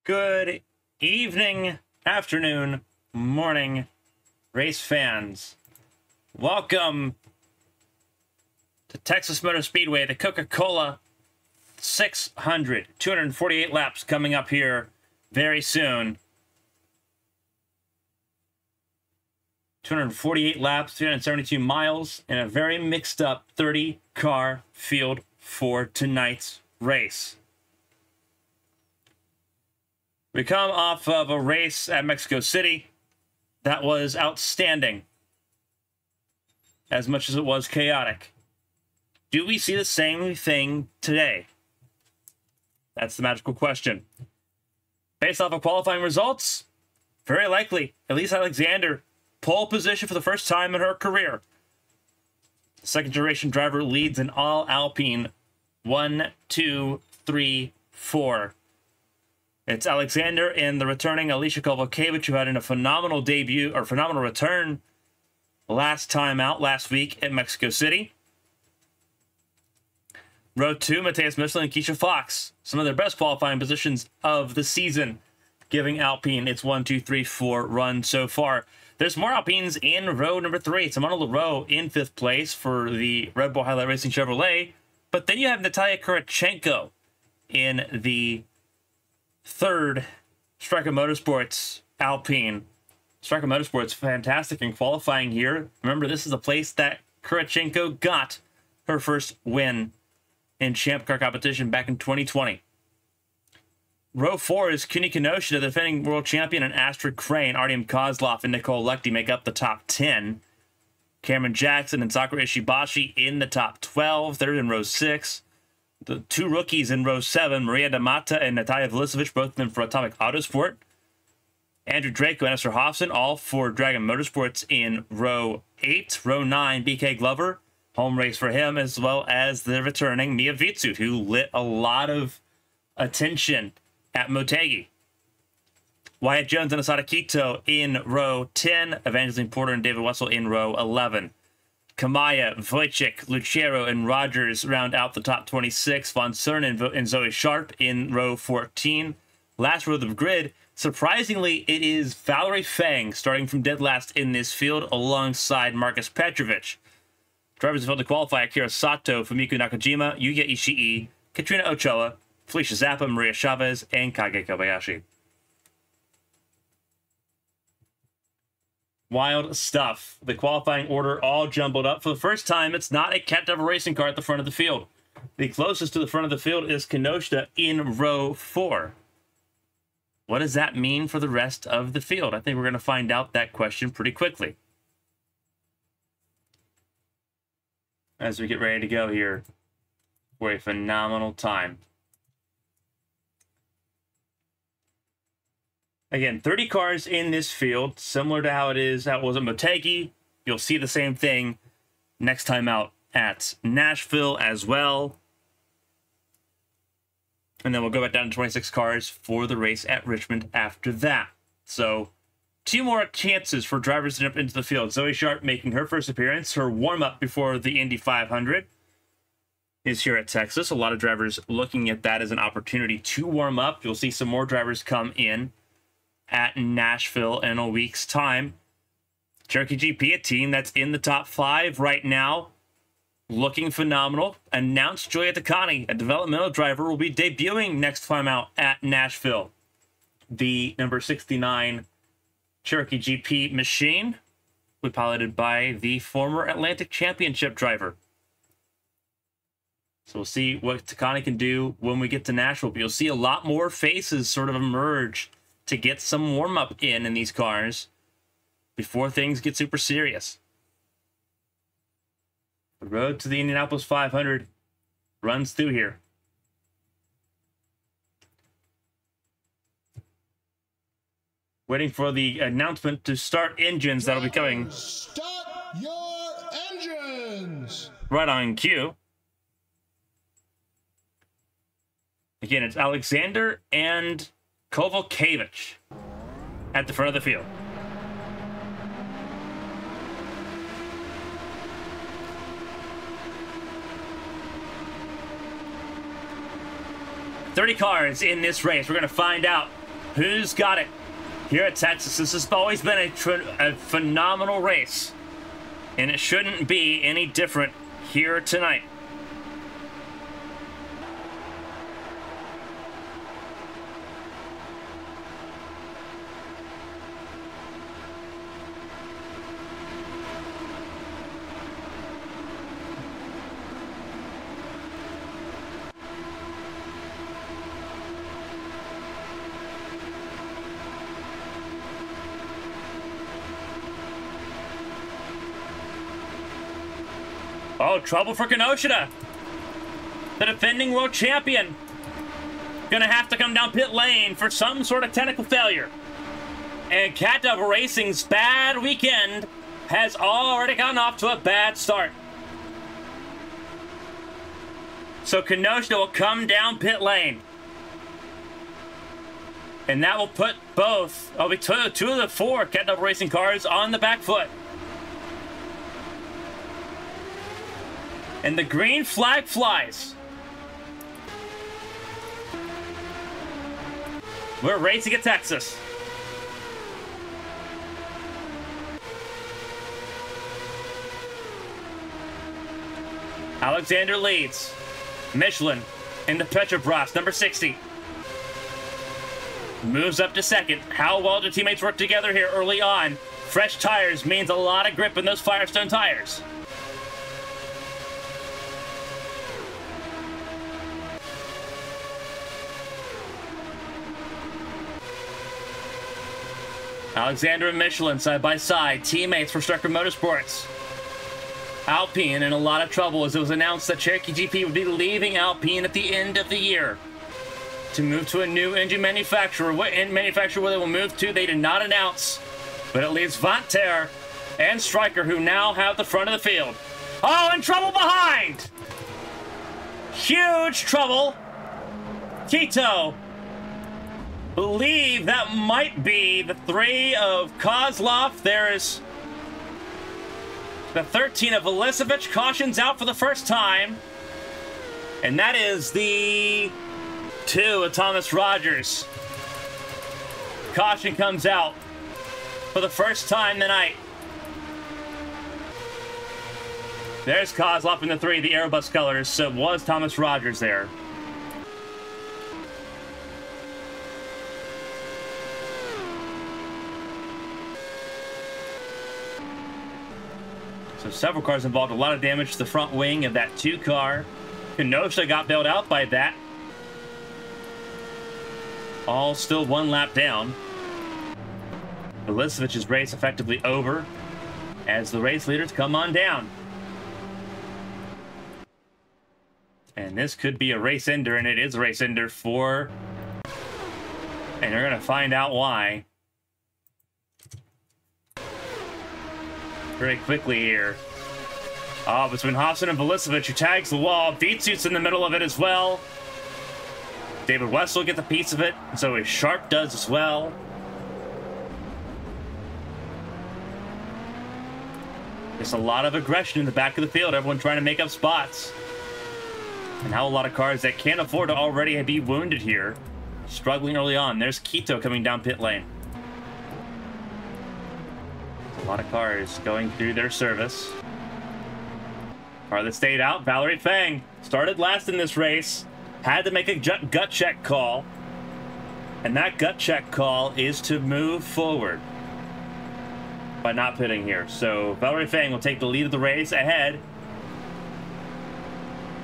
Good evening, afternoon, morning, race fans. Welcome to Texas Motor Speedway, the Coca-Cola 248 laps coming up here very soon. 248 laps, 372 miles, and a very mixed up 30-car field for tonight's race. We come off of a race at Mexico City that was outstanding, as much as it was chaotic. Do we see the same thing today? That's the magical question. Based off of qualifying results, very likely, Elise Alexander, pole position for the first time in her career. Second generation driver leads an all Alpine 1, 2, 3, 4. It's Alexander and the returning Alicia Kovalkiewicz, who had a phenomenal debut, or phenomenal return last time out, last week at Mexico City. Row 2, Matthias Michelin and Keisha Fox. Some of their best qualifying positions of the season, giving Alpine its 1, 2, 3, 4 run so far. There's more Alpines in row number 3. It's Amanda Leroux in 5th place for the Red Bull Highlight Racing Chevrolet. But then you have Natalia Kurachenko in the 3rd Striker Motorsports Alpine. Striker Motorsports fantastic in qualifying here. Remember, this is the place that Kurachenko got her first win in Champ Car competition back in 2020. Row 4 is Kuni Kenosha, the defending world champion, and Astrid Crane. Artyom Kozlov and Nicole Luchte make up the top 10. Cameron Jackson and Sakura Ishibashi in the top 12. They're in row 6. The two rookies in row 7, Maria Damata and Natalia Velicevic, both of them for Atomic Autosport. Andrew Draco and Esther Hofson, all for Dragon Motorsports in row 8. Row 9, BK Glover, home race for him, as well as the returning Mia Vitsut, who lit a lot of attention at Motegi. Wyatt Jones and Asada Kito in row 10. Evangeline Porter and David Wessel in row 11. Kamaya, Wojcik, Lucero, and Rogers round out the top 26. Von Cernan and Zoe Sharp in row 14. Last row of the grid, surprisingly, it is Valerie Fang starting from dead last in this field alongside Marcus Petrovic. Drivers who failed to qualify: Akira Sato, Fumiko Nakajima, Yuya Ishii, Katrina Ochoa, Felicia Zappa, Maria Chavez, and Kage Kobayashi. Wild stuff. The qualifying order all jumbled up. For the first time, it's not a Cat Devil racing car at the front of the field. The closest to the front of the field is Kenosha in row 4. What does that mean for the rest of the field? I think we're going to find out that question pretty quickly as we get ready to go here for a phenomenal time. Again, 30 cars in this field, similar to how it was at Motegi. You'll see the same thing next time out at Nashville as well. And then we'll go back down to 26 cars for the race at Richmond after that. So, 2 more chances for drivers to jump into the field. Zoe Sharp making her first appearance. Her warm-up before the Indy 500 is here at Texas. A lot of drivers looking at that as an opportunity to warm up. You'll see some more drivers come in at Nashville in a week's time. Cherokee GP, a team that's in the top 5 right now, looking phenomenal. Announced Julia Takani, a developmental driver, will be debuting next time out at Nashville. The number 69 Cherokee GP machine will be piloted by the former Atlantic Championship driver. So we'll see what Takani can do when we get to Nashville. But you'll see a lot more faces sort of emerge to get some warm-up in these cars before things get super serious. The road to the Indianapolis 500 runs through here. Waiting for the announcement to start engines that'll be coming. Start your engines! Right on cue. Again, it's Alexander and Kovalkiewicz at the front of the field. "30 cars in this race. We're going to find out who's got it here at Texas. This has always been a phenomenal race, and it shouldn't be any different here tonight. Oh, trouble for Kenosha. The defending world champion. Gonna have to come down pit lane for some sort of technical failure. And Cat Devil Racing's bad weekend has already gotten off to a bad start. So Kenosha will come down pit lane. And that will put both, two of the 4 Cat Devil Racing cars on the back foot. And the green flag flies. We're racing at Texas. Alexander leads. Michelin into Petrobras, number 60. Moves up to second. How well do teammates work together here early on? Fresh tires means a lot of grip in those Firestone tires. Alexander and Michelin side by side, teammates for Striker Motorsports. Alpine in a lot of trouble as it was announced that Cherokee GP would be leaving Alpine at the end of the year to move to a new engine manufacturer. What engine manufacturer where they will move to, they did not announce. But it leaves Vanter and Striker, who now have the front of the field. Oh, and trouble behind! Huge trouble. Tito. Believe that might be the 3 of Kozlov. There is the 13 of Velisevich. Cautions out for the first time. And that is the 2 of Thomas Rogers. Caution comes out for the first time tonight. There's Kozlov in the 3, the Airbus colors. So it was Thomas Rogers there. So several cars involved, a lot of damage to the front wing of that 2 car. Kenosha got bailed out by that. All still 1 lap down. Velisevich's race effectively over as the race leaders come on down. And this could be a race ender, and it is a race ender for... And you're going to find out why very quickly here. Between Hobson and Velisevich, who tags the wall. Beatsuit's in the middle of it as well. David Wessel gets a piece of it. Zoe Sharp does as well. There's a lot of aggression in the back of the field. Everyone trying to make up spots. And now a lot of cars that can't afford to already be wounded here. Struggling early on. There's Quito coming down pit lane. A lot of cars going through their service. Car that stayed out, Valerie Fang. Started last in this race. Had to make a gut check call. And that gut check call is to move forward by not pitting here. So Valerie Fang will take the lead of the race ahead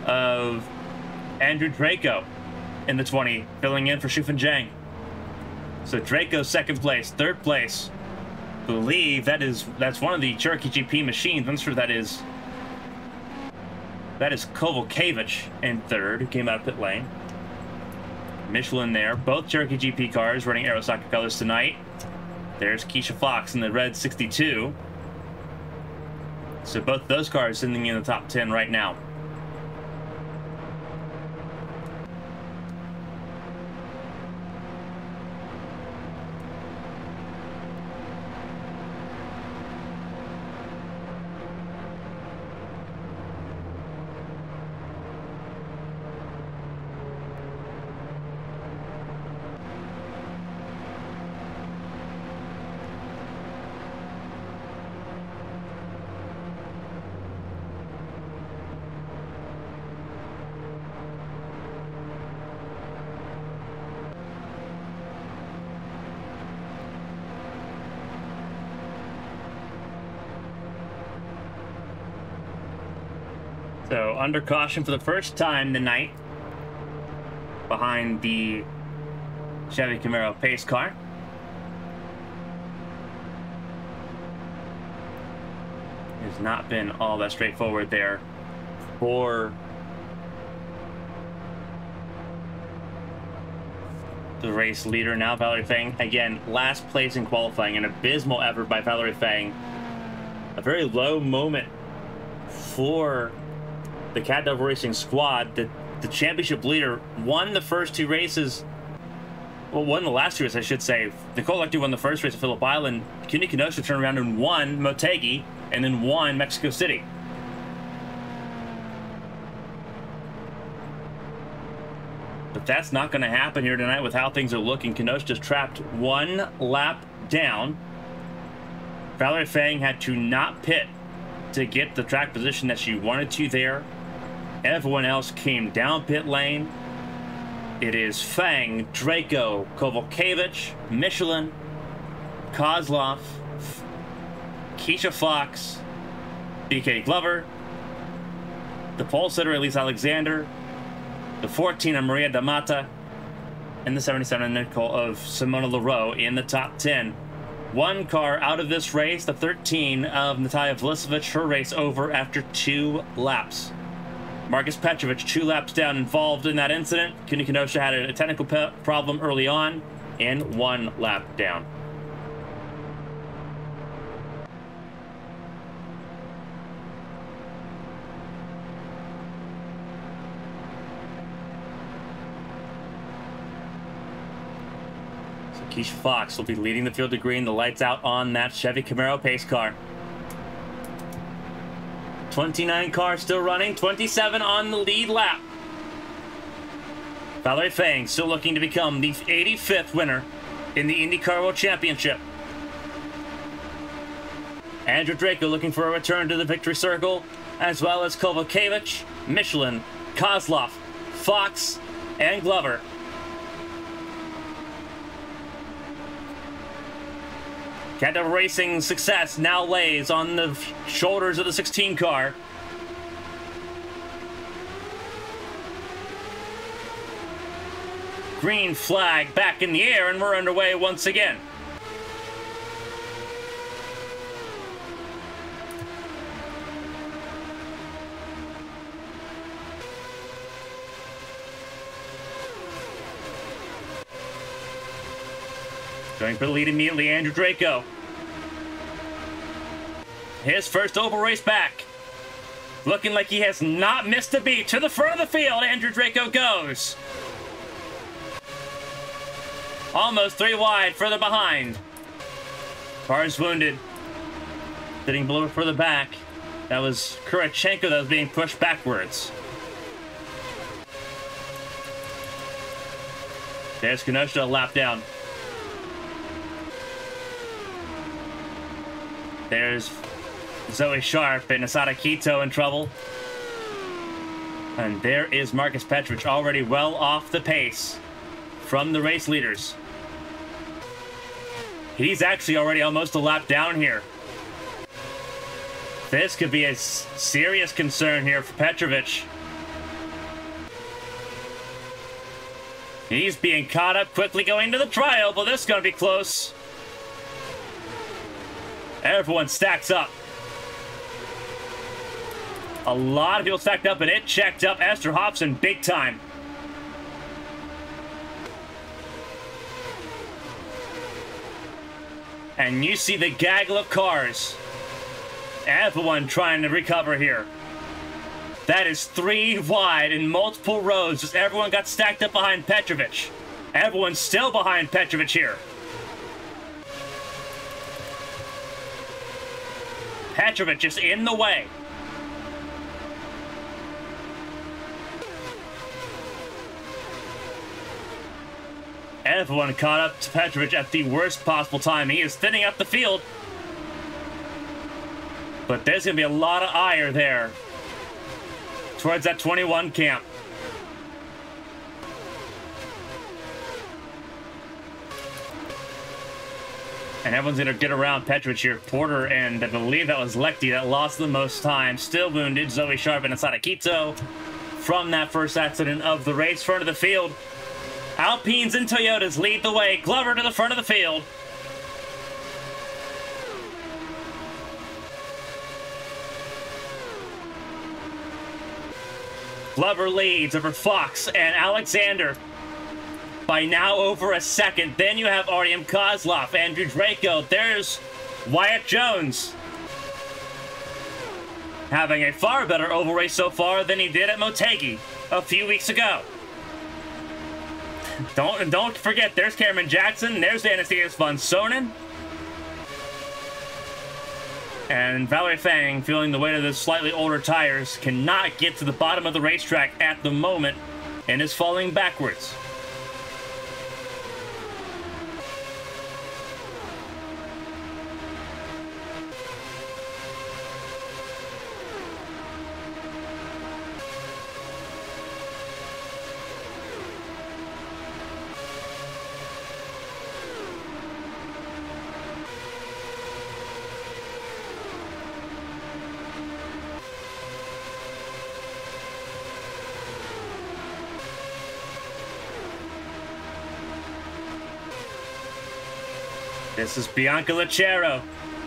of Andrew Draco in the 20, filling in for Shufan Zhang. So Draco second place, third place. Believe that's one of the Cherokee GP machines. I'm sure that is Kovalkevich in third, who came out of pit lane. Michelin there. Both Cherokee GP cars running Arosaka colors tonight. There's Keisha Fox in the red 62. So both those cars sitting in the top 10 right now. So under caution for the first time tonight behind the Chevy Camaro pace car. It's not been all that straightforward there for the race leader now, Valerie Fang. Again, last place in qualifying, an abysmal effort by Valerie Fang. A very low moment for the Cat Devil Racing squad. The championship leader won the first two races. Well, won the last two races, I should say. Nicole Lecter won the first race at Phillip Island. Cuny Kenosha turned around and won Motegi, and then won Mexico City. But that's not going to happen here tonight with how things are looking. Kenosha just trapped one lap down. Valerie Fang had to not pit to get the track position that she wanted to there. Everyone else came down pit lane. It is Fang, Draco, Kovalkiewicz, Michelin, Kozlov, Keisha Fox, BK Glover, the pole sitter Elise Alexander, the 14 of Maria Damata, and the 77 Nicole of Simona Leroux in the top 10. One car out of this race, the 13 of Natalia Velicevic, her race over after 2 laps. Marcus Petrovic, 2 laps down, involved in that incident. Cuny Kenosha had a technical problem early on, and 1 lap down. Keisha Fox will be leading the field to green. The lights out on that Chevy Camaro pace car. 29 cars still running. 27 on the lead lap. Valerie Fang still looking to become the 85th winner in the IndyCar World Championship. Andrew Draco looking for a return to the victory circle, as well as Kovalkiewicz, Michelin, Kozlov, Fox, and Glover. Cat Devil Racing's success now lays on the shoulders of the 16 car. Green flag back in the air, and we're underway once again. Going for the lead immediately, Andrew Draco. His first oval race back. Looking like he has not missed a beat. To the front of the field, Andrew Draco goes. Almost 3 wide, further behind. Car's wounded. Sitting a little further back. That was Kurachenko that was being pushed backwards. There's Kenosha, a lap down. There's Zoe Sharp and Asada Quito in trouble. And there is Marcus Petrovic already well off the pace from the race leaders. He's actually already almost a lap down here. This could be a serious concern here for Petrovic. He's being caught up quickly going to the trial, but this is going to be close. Everyone stacks up. A lot of people stacked up, and it checked up Esther Hobson big time. And you see the gaggle of cars. Everyone trying to recover here. That is 3 wide in multiple rows. Just everyone got stacked up behind Petrovic. Everyone's still behind Petrovic here. Petrovic is in the way. Everyone caught up to Petrovic at the worst possible time. He is thinning up the field. But there's going to be a lot of ire there towards that 21 camp. And everyone's going to get around Petrovic here. Porter and I believe that was Lecty that lost the most time. Still wounded. Zoe Sharp and Asada from that first accident of the race. Front of the field. Alpines and Toyotas lead the way. Glover to the front of the field. Glover leads over Fox and Alexander by now over a second. Then you have Artyom Kozlov, Andrew Draco. There's Wyatt Jones. Having a far better oval race so far than he did at Motegi a few weeks ago. Don't forget, there's Cameron Jackson. There's Anastasius von Sonen. And Valerie Fang, feeling the weight of the slightly older tires, cannot get to the bottom of the racetrack at the moment and is falling backwards. This is Bianca Lachero.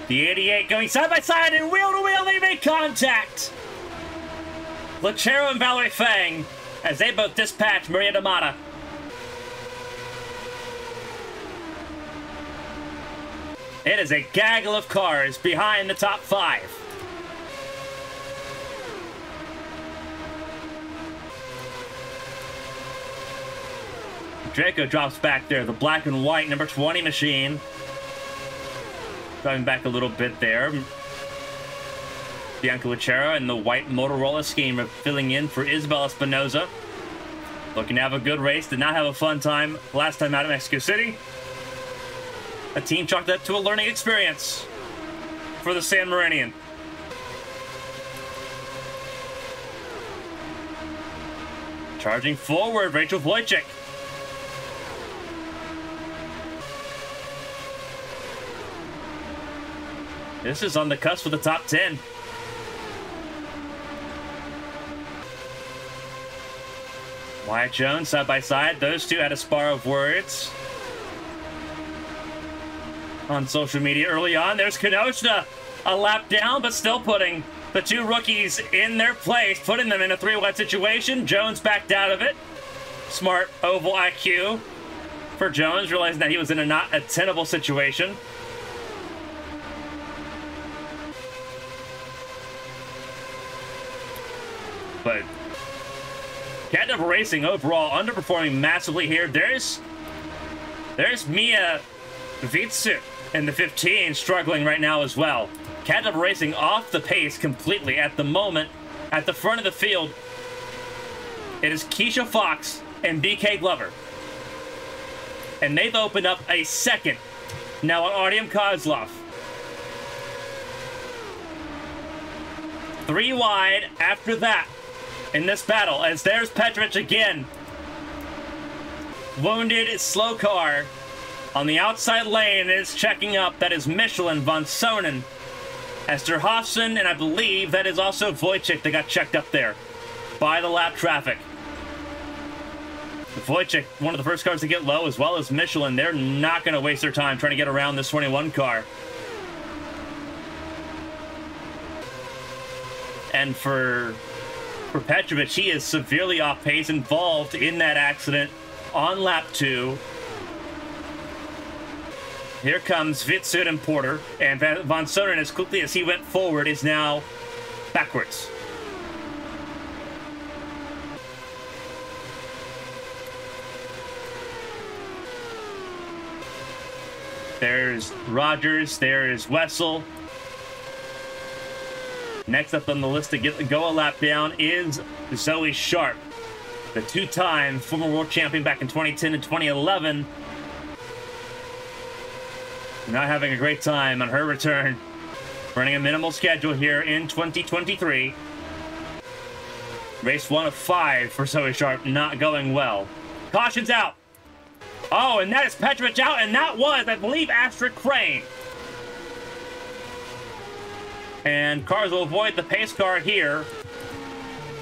The 88 going side by side and wheel to wheel. They make contact. Lachero and Valerie Fang as they both dispatch Maria Damata. It is a gaggle of cars behind the top five. Draco drops back there. The black and white number 20 machine. Driving back a little bit there. Bianca Lachero and the white Motorola scheme are filling in for Isabel Espinoza. Looking to have a good race. Did not have a fun time last time out of Mexico City. A team chalked up to a learning experience for the San Marinian. Charging forward, Rachel Wojcik. This is on the cusp of the top 10. Wyatt Jones side by side. Those two had a spar of words on social media early on. There's Kenosha, a lap down, but still putting the two rookies in their place, putting them in a 3-wide situation. Jones backed out of it. Smart oval IQ for Jones, realizing that he was in a not a tenable situation. But Cat Racing overall underperforming massively here. There's Mia Vitsu in the 15 struggling right now as well. Cat Racing off the pace completely at the moment. At the front of the field, it is Keisha Fox and BK Glover. And they've opened up a second now on Artyom Kozlov. 3 wide after that in this battle, as there's Petrovic again. Wounded slow car on the outside lane is checking up. That is Michelin, von Sonen, Esther Hofson, and I believe that is also Wojcik that got checked up there by the lap traffic. Wojcik, one of the first cars to get low, as well as Michelin. They're not going to waste their time trying to get around this 21 car. And for Petrovic, he is severely off pace, involved in that accident on lap 2. Here comes Vitsut and Porter, and von Sonen, as quickly as he went forward, is now backwards. There's Rogers, there's Wessel. Next up on the list to go a lap down is Zoe Sharp, the 2-time former world champion back in 2010 and 2011. Not having a great time on her return. Running a minimal schedule here in 2023. Race 1 of 5 for Zoe Sharp, not going well. Caution's out. Oh, and that is Petrovic out, and that was, I believe, Astrid Crane. And cars will avoid the pace car here.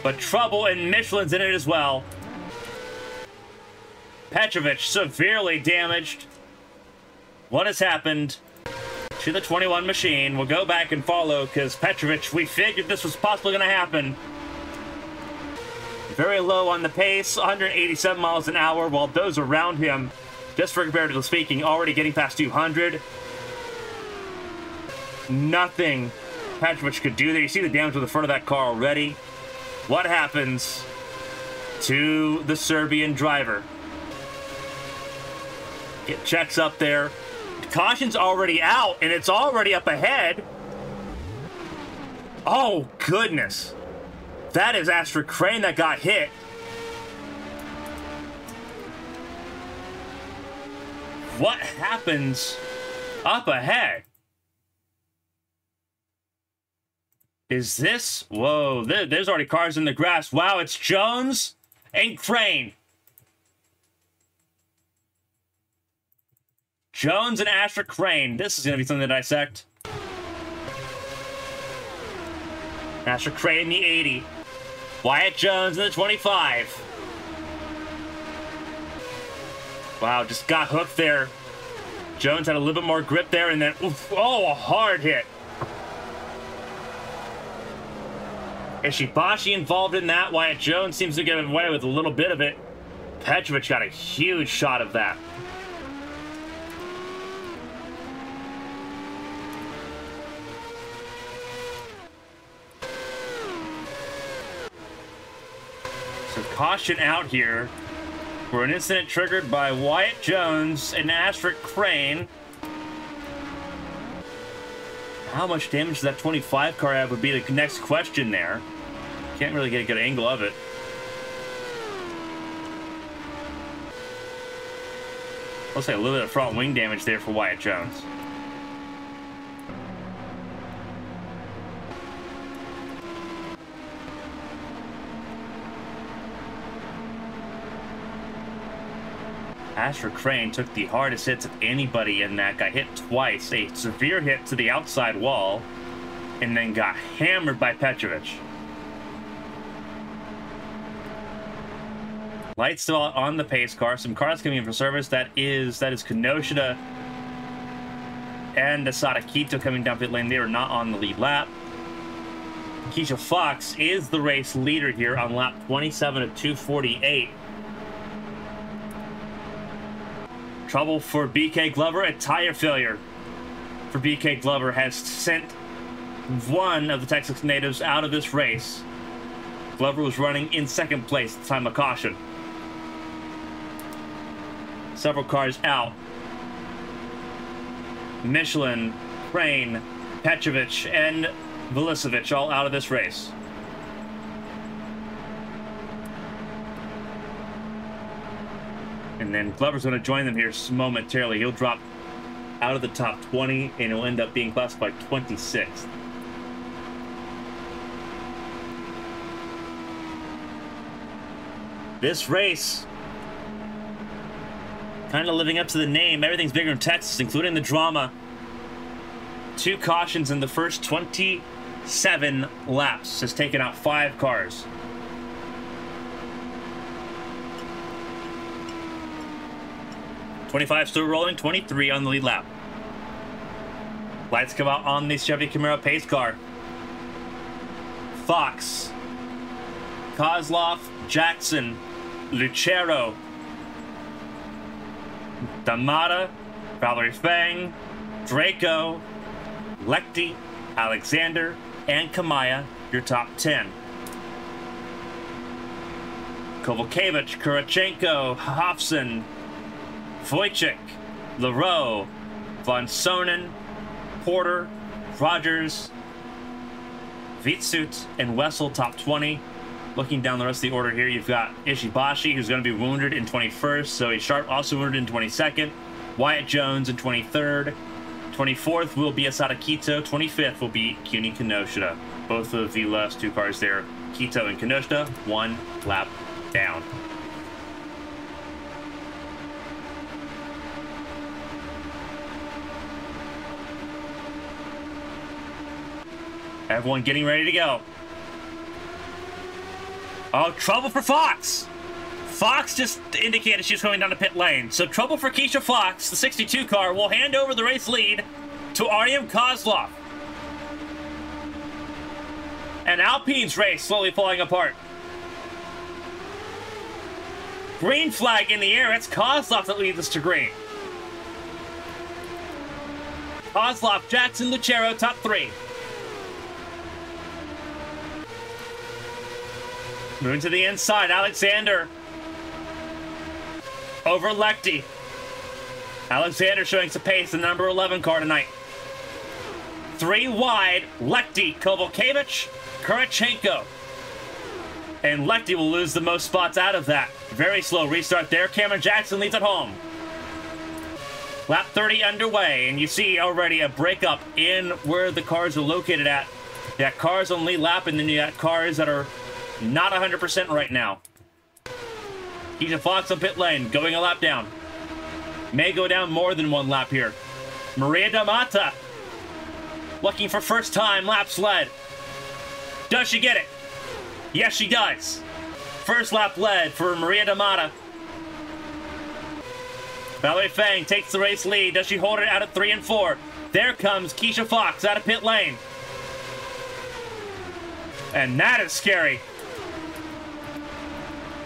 But trouble, and Michelin's in it as well. Petrovic severely damaged. What has happened to the 21 machine? We'll go back and follow, because Petrovic, we figured this was possibly going to happen. Very low on the pace, 187 miles an hour, while those around him, just for comparatively speaking, already getting past 200. Nothing Petrovic could do there. You see the damage to the front of that car already. What happens to the Serbian driver? Get checks up there. Caution's already out, and it's already up ahead. Oh, goodness. That is Astrid Crane that got hit. What happens up ahead? Is this... Whoa, there's already cars in the grass. Wow, it's Jones and Crane. Jones and Astrid Crane. This is going to be something to dissect. Astrid Crane in the 80. Wyatt Jones in the 25. Wow, just got hooked there. Jones had a little bit more grip there, and then, oof, oh, a hard hit. Ishibashi involved in that. Wyatt Jones seems to get away with a little bit of it. Petrovic got a huge shot of that. So caution out here for an incident triggered by Wyatt Jones and Astrid Crane. How much damage does that 25 car have would be the next question there. Can't really get a good angle of it. Looks like a little bit of front wing damage there for Wyatt Jones. Astrid Crane took the hardest hits of anybody in that. Got hit twice. A severe hit to the outside wall, and then got hammered by Petrovic. Lights still on the pace car. Some cars coming in for service. That is Kinoshita and Asada Kito coming down pit lane. They are not on the lead lap. Keisha Fox is the race leader here on lap 27 of 248. Trouble for BK Glover. A tire failure for BK Glover has sent one of the Texas natives out of this race. Glover was running in second place at the time of caution. Several cars out. Michelin, Crane, Petrovic, and Vilicevic all out of this race. And then Glover's going to join them here momentarily. He'll drop out of the top 20, and he'll end up being classified 26th. This race, kind of living up to the name. Everything's bigger in Texas, including the drama. 2 cautions in the first 27 laps. Has taken out 5 cars. '25 still rolling, 23 on the lead lap. Lights come out on the Chevy Camaro pace car. Fox, Kozlov, Jackson, Lucero, Damata, Valerie Fang, Draco, Lechty, Alexander, and Kamaya, your top 10. Kovalkiewicz, Kurachenko, Hofson, Wojcik, Leroux, Von Sonen, Porter, Rogers, Vitsut, and Wessel, top 20. Looking down the rest of the order here, you've got Ishibashi, who's going to be wounded in 21st. Zoe Sharp also wounded in 22nd. Wyatt Jones in 23rd. 24th will be Asada Kito. 25th will be CUNY Kinoshita. Both of the last 2 cars there, Kito and Kinoshita, 1 lap down. Everyone getting ready to go. Oh, trouble for Fox. Fox just indicated she's going down to pit lane. So trouble for Keisha Fox. The 62 car will hand over the race lead to Artyom Kozlov. And Alpine's race slowly falling apart. Green flag in the air. It's Kozlov that leads us to green. Kozlov, Jackson, Lucero, top 3. Moving to the inside, Alexander over Lechty. Alexander showing some pace in the number 11 car tonight. 3 wide, Lechty, Kovalkiewicz, Kurichenko. And Lechty will lose the most spots out of that. Very slow restart there. Cameron Jackson leads at home. Lap 30 underway, and you see already a breakup in where the cars are located at. You got cars on lead lap, and then you got cars that are not 100% right now. Keisha Fox on pit lane, going a lap down. May go down more than 1 lap here. Maria Damata looking for first time laps led. Does she get it? Yes, she does. First lap led for Maria Damata. Valerie Fang takes the race lead. Does she hold it out at 3 and 4? There comes Keisha Fox out of pit lane. And that is scary.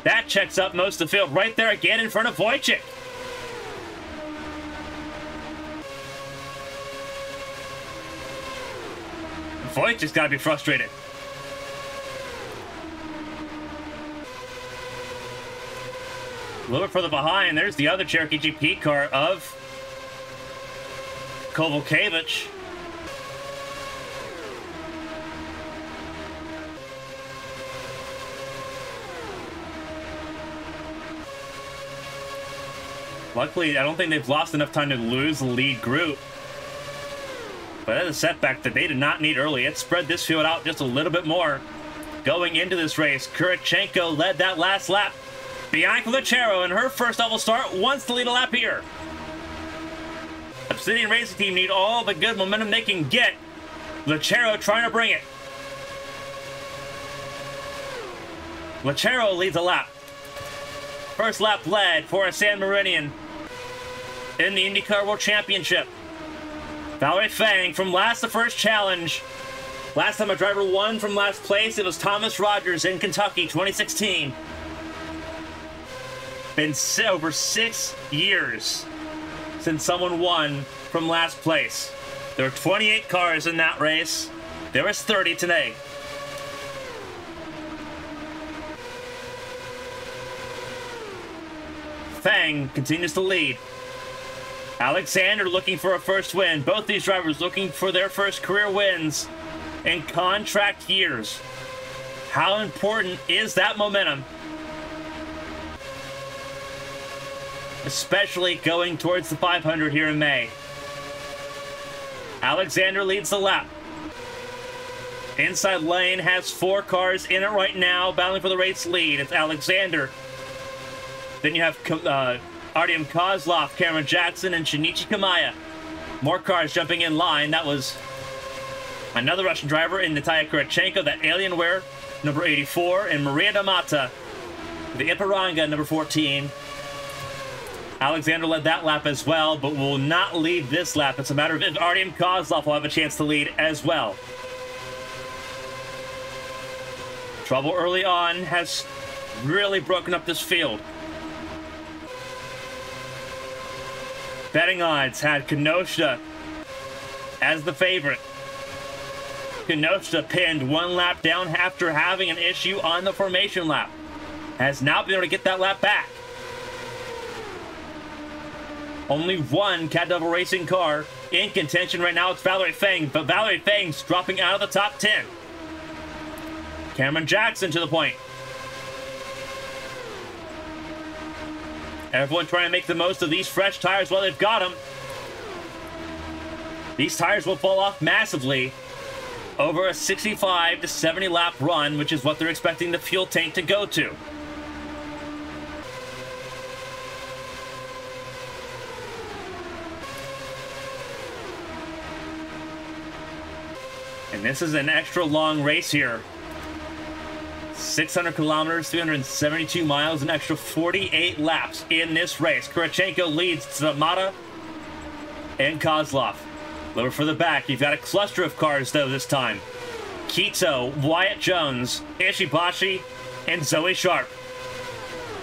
That checks up most of the field right there again in front of Wojcik. Wojcik's got to be frustrated. A little bit further behind, there's the other Cherokee GP car of Kovalkiewicz. Luckily, I don't think they've lost enough time to lose the lead group. But that's a setback that they did not need early. It spread this field out just a little bit more. Going into this race, Kurichenko led that last lap. Bianca Lucero in her first double start wants to lead a lap here. Obsidian Racing Team need all the good momentum they can get. Lucero trying to bring it. Lucero leads a lap. First lap led for a San Marinian in the IndyCar World Championship. Valerie Fang from last to first challenge. Last time a driver won from last place, it was Thomas Rogers in Kentucky, 2016. Been over 6 years since someone won from last place. There were 28 cars in that race. There was 30 today. Fang continues to lead. Alexander looking for a first win. Both these drivers looking for their first career wins in contract years. How important is that momentum? Especially going towards the 500 here in May. Alexander leads the lap. Inside lane has 4 cars in it right now, battling for the race lead. It's Alexander. Then you have Artyom Kozlov, Cameron Jackson, and Shinichi Kamaya. More cars jumping in line. That was another Russian driver in Natalia Kurichenko, that Alienware, number 84, and Maria Damata, the Ipiranga, number 14. Alexander led that lap as well, but will not lead this lap. It's a matter of if Artyom Kozlov will have a chance to lead as well. Trouble early on has really broken up this field. Betting odds had Kenosha as the favorite. Kenosha pinned 1 lap down after having an issue on the formation lap. Has now been able to get that lap back. Only 1 Cat Double Racing car in contention right now. It's Valerie Fang, but Valerie Fang's dropping out of the top 10. Cameron Jackson to the point. Everyone trying to make the most of these fresh tires while they've got them. These tires will fall off massively over a 65 to 70 lap run, which is what they're expecting the fuel tank to go to. And this is an extra long race here. 600 kilometers, 372 miles, an extra 48 laps in this race. Kurchenko leads Zamata and Kozlov. Lower for the back. You've got a cluster of cars, though, this time. Kito, Wyatt Jones, Ishibashi, and Zoe Sharp.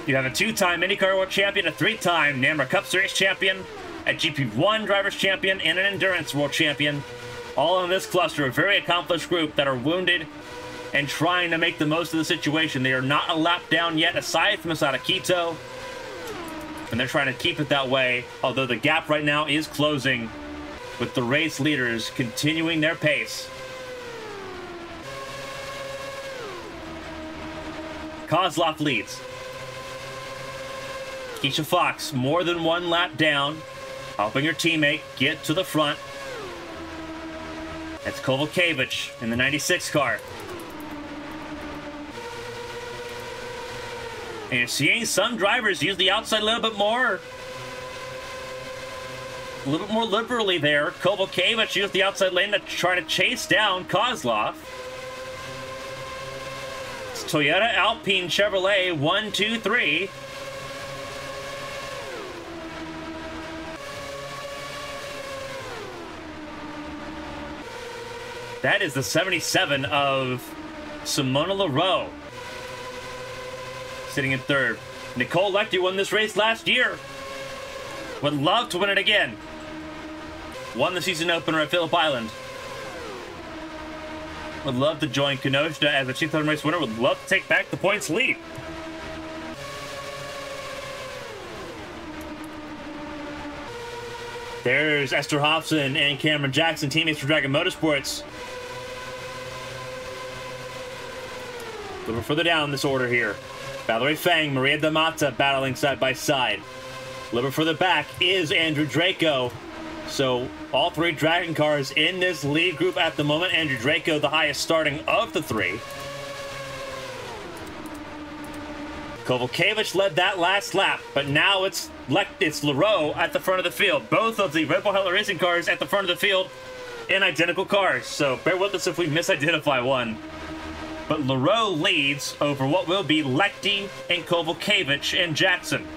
You have a 2-time IndyCar World Champion, a 3-time NAMRA Cup Series Champion, a GP1 Drivers Champion, and an Endurance World Champion. All in this cluster, a very accomplished group that are wounded and trying to make the most of the situation. They are not a lap down yet, aside from Asada Kito, and they're trying to keep it that way, although the gap right now is closing with the race leaders continuing their pace. Kozlov leads. Keisha Fox, more than one lap down, helping her teammate get to the front. That's Kovalkiewicz in the 96 car. And you're seeing some drivers use the outside a little bit more liberally there. Kovalkiewicz used the outside lane to try to chase down Kozlov. It's Toyota, Alpine, Chevrolet, 1, 2, 3. That is the 77 of Simona Leroux. Sitting in third. Nicole Lecter won this race last year. Would love to win it again. Won the season opener at Phillip Island. Would love to join Kenosha as a 2000 race winner. Would love to take back the points lead. There's Esther Hobson and Cameron Jackson, teammates for Dragon Motorsports. A little further down this order here. Valerie Fang, Maria Damata battling side by side. A little further back is Andrew Draco. So all three Dragon cars in this lead group at the moment. Andrew Draco, the highest starting of the three. Kovalkiewicz led that last lap, but now it's Leroux at the front of the field. Both of the Red Bull Hella Racing cars at the front of the field in identical cars. So bear with us if we misidentify one. But Leroux leads over what will be Lecter and Kovalkiewicz and Jackson.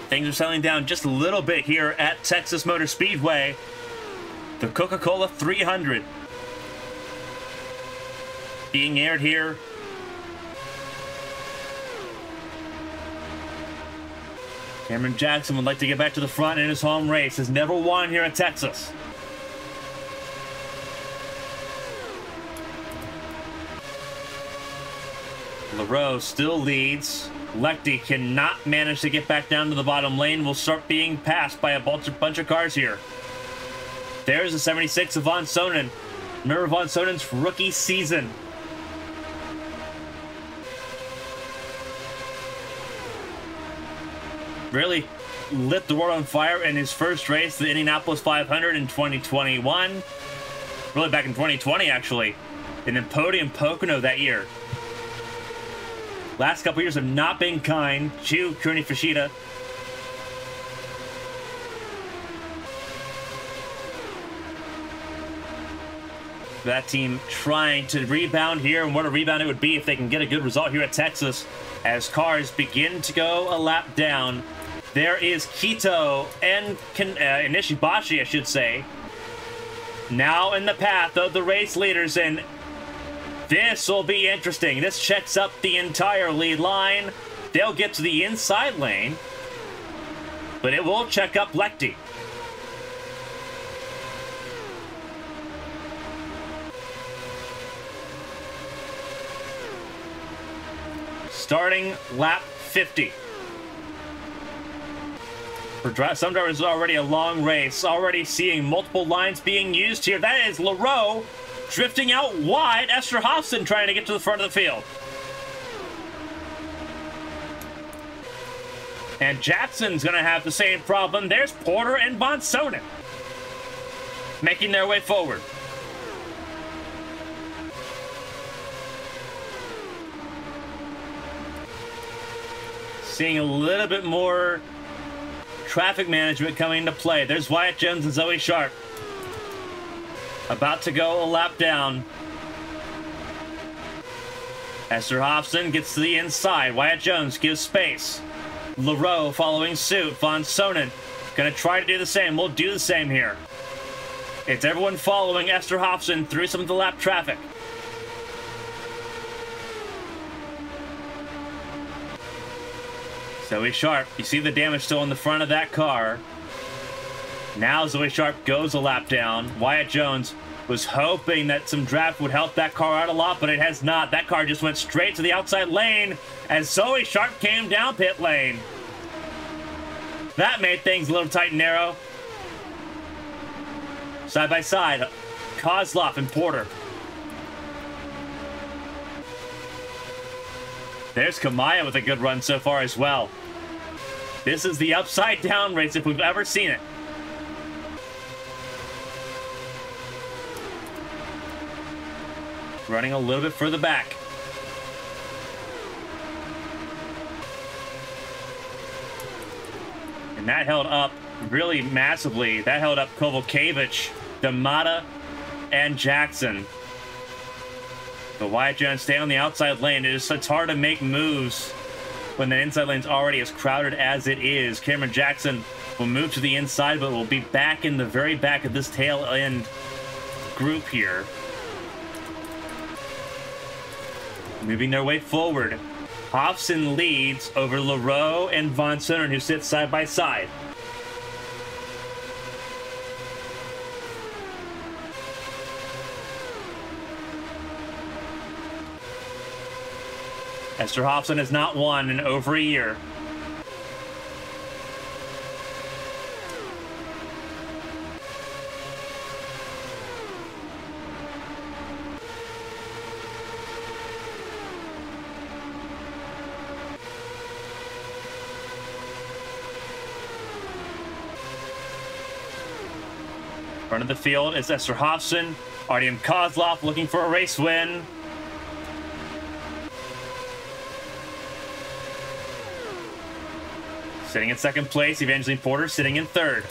Things are settling down just a little bit here at Texas Motor Speedway. The Coca-Cola 300 being aired here. Cameron Jackson would like to get back to the front in his home race. Has never won here at Texas. Leroux still leads. Lecter cannot manage to get back down to the bottom lane. Will start being passed by a bunch of cars here. There's the 76 of Von Sonnen. Remember Von Sonnen's rookie season. Really lit the world on fire in his first race, the Indianapolis 500 in 2021. Really back in 2020, actually. And then podium Pocono that year. Last couple years have not been kind to Kuni Fashida. That team trying to rebound here, and what a rebound it would be if they can get a good result here at Texas as cars begin to go a lap down. There is Kito and Ishibashi, I should say, now in the path of the race leaders, and this will be interesting. This checks up the entire lead line. They'll get to the inside lane, but it will check up Lecter. Starting lap 50. For some drivers, it's already a long race. Already seeing multiple lines being used here. That is Leroux drifting out wide. Esther Hobson trying to get to the front of the field. And Jackson's going to have the same problem. There's Porter and Von Sonnen making their way forward. Seeing a little bit more traffic management coming into play. There's Wyatt Jones and Zoe Sharp. About to go a lap down. Esther Hobson gets to the inside. Wyatt Jones gives space. LaRoe following suit. Von Sonnen gonna try to do the same. We'll do the same here. It's everyone following Esther Hobson through some of the lap traffic. Zoe Sharp, you see the damage still in the front of that car. Now Zoe Sharp goes a lap down. Wyatt Jones was hoping that some draft would help that car out a lot, but it has not. That car just went straight to the outside lane as Zoe Sharp came down pit lane. That made things a little tight and narrow. Side by side, Kozlov and Porter. There's Kamaya with a good run so far as well. This is the upside down race if we've ever seen it. Running a little bit further back. And that held up really massively. That held up Kovalkiewicz, D'Amata, and Jackson. But Wyatt Jones stay on the outside lane. It's hard to make moves when the inside lane's already as crowded as it is. Cameron Jackson will move to the inside, but will be back in the very back of this tail end group here. Moving their way forward. Hobson leads over LaRoe and Von Sonnen, who sit side by side. Esther Hobson has not won in over a year. Front of the field is Esther Hobson. Artyom Kozlov looking for a race win. Sitting in second place, Evangeline Porter sitting in third.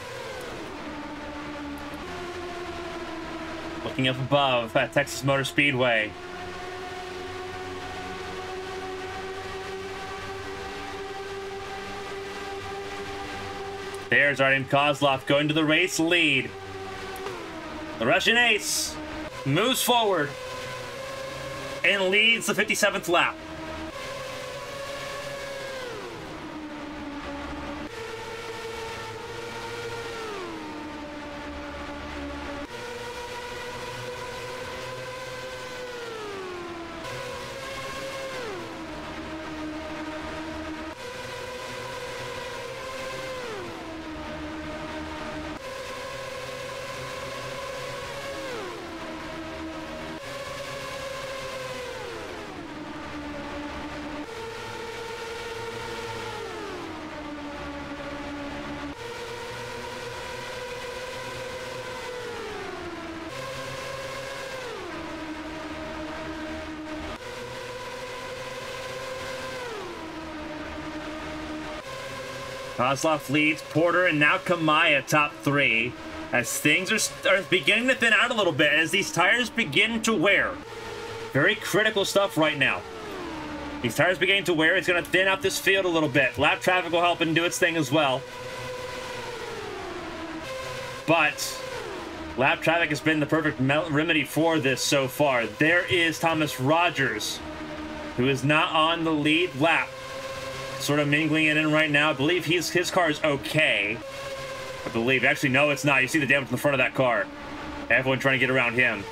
Looking up above at Texas Motor Speedway. There's Artyom Kozlov going to the race lead. The Russian ace moves forward and leads the 57th lap. Kozlov leads, Porter, and now Kamaya top three. As things are beginning to thin out a little bit, as these tires begin to wear. Very critical stuff right now. These tires beginning to wear. It's going to thin out this field a little bit. Lap traffic will help and do its thing as well. But lap traffic has been the perfect remedy for this so far. There is Thomas Rogers, who is not on the lead lap. Sort of mingling it in right now. I believe his car is okay. I believe. Actually, no, it's not. You see the damage in the front of that car. Everyone trying to get around him.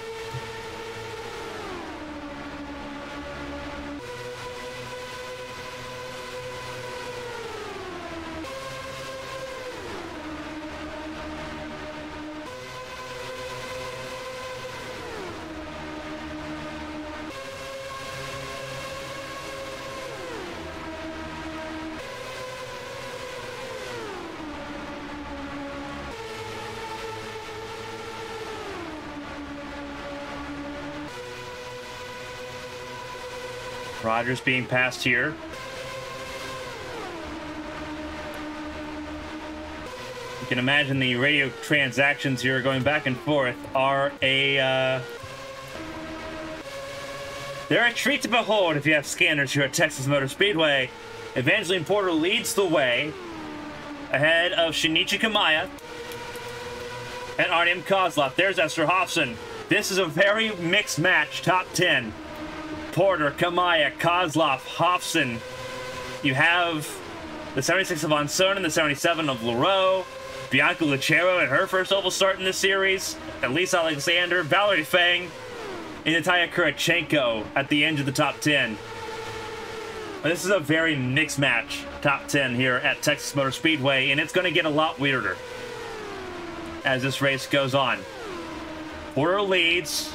Rogers being passed here. You can imagine the radio transactions here going back and forth are they're a treat to behold if you have scanners here at Texas Motor Speedway. Evangeline Porter leads the way ahead of Shinichi Kamaya and Artem Kozlov. There's Esther Hofson. This is a very mixed match, top 10. Porter, Kamaya, Kozlov, Hofson. You have the 76 of Anson and the 77 of Leroux. Bianca Lucero in her first oval start in this series. Elise Alexander, Valerie Fang, and Natalia Kurachenko at the end of the top 10. This is a very mixed match, top 10 here at Texas Motor Speedway, and it's going to get a lot weirder as this race goes on. Porter leads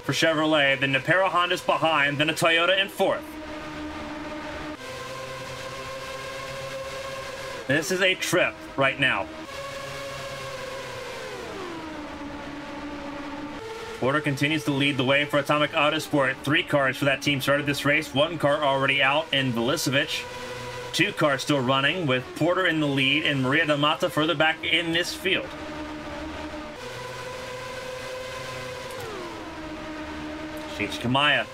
for Chevrolet, then Napera Honda's behind, then a Toyota in fourth. This is a trip right now. Porter continues to lead the way for Atomic Autosport. 3 cars for that team started this race. 1 car already out in Vilicevic. 2 cars still running with Porter in the lead and Maria Damata further back in this field. Shinichi Kamaya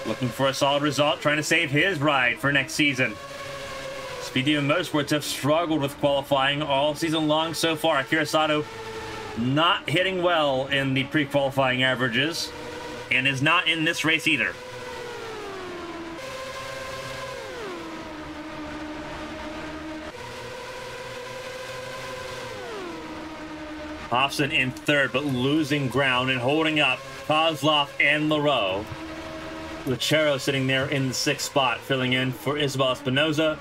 looking for a solid result, trying to save his ride for next season. Speedy and Motorsports have struggled with qualifying all season long so far. Akira Sato not hitting well in the pre-qualifying averages, and is not in this race either. Hofson in third, but losing ground and holding up Kozlov and Leroux. Lucero sitting there in the 6th spot, filling in for Isabel Espinoza.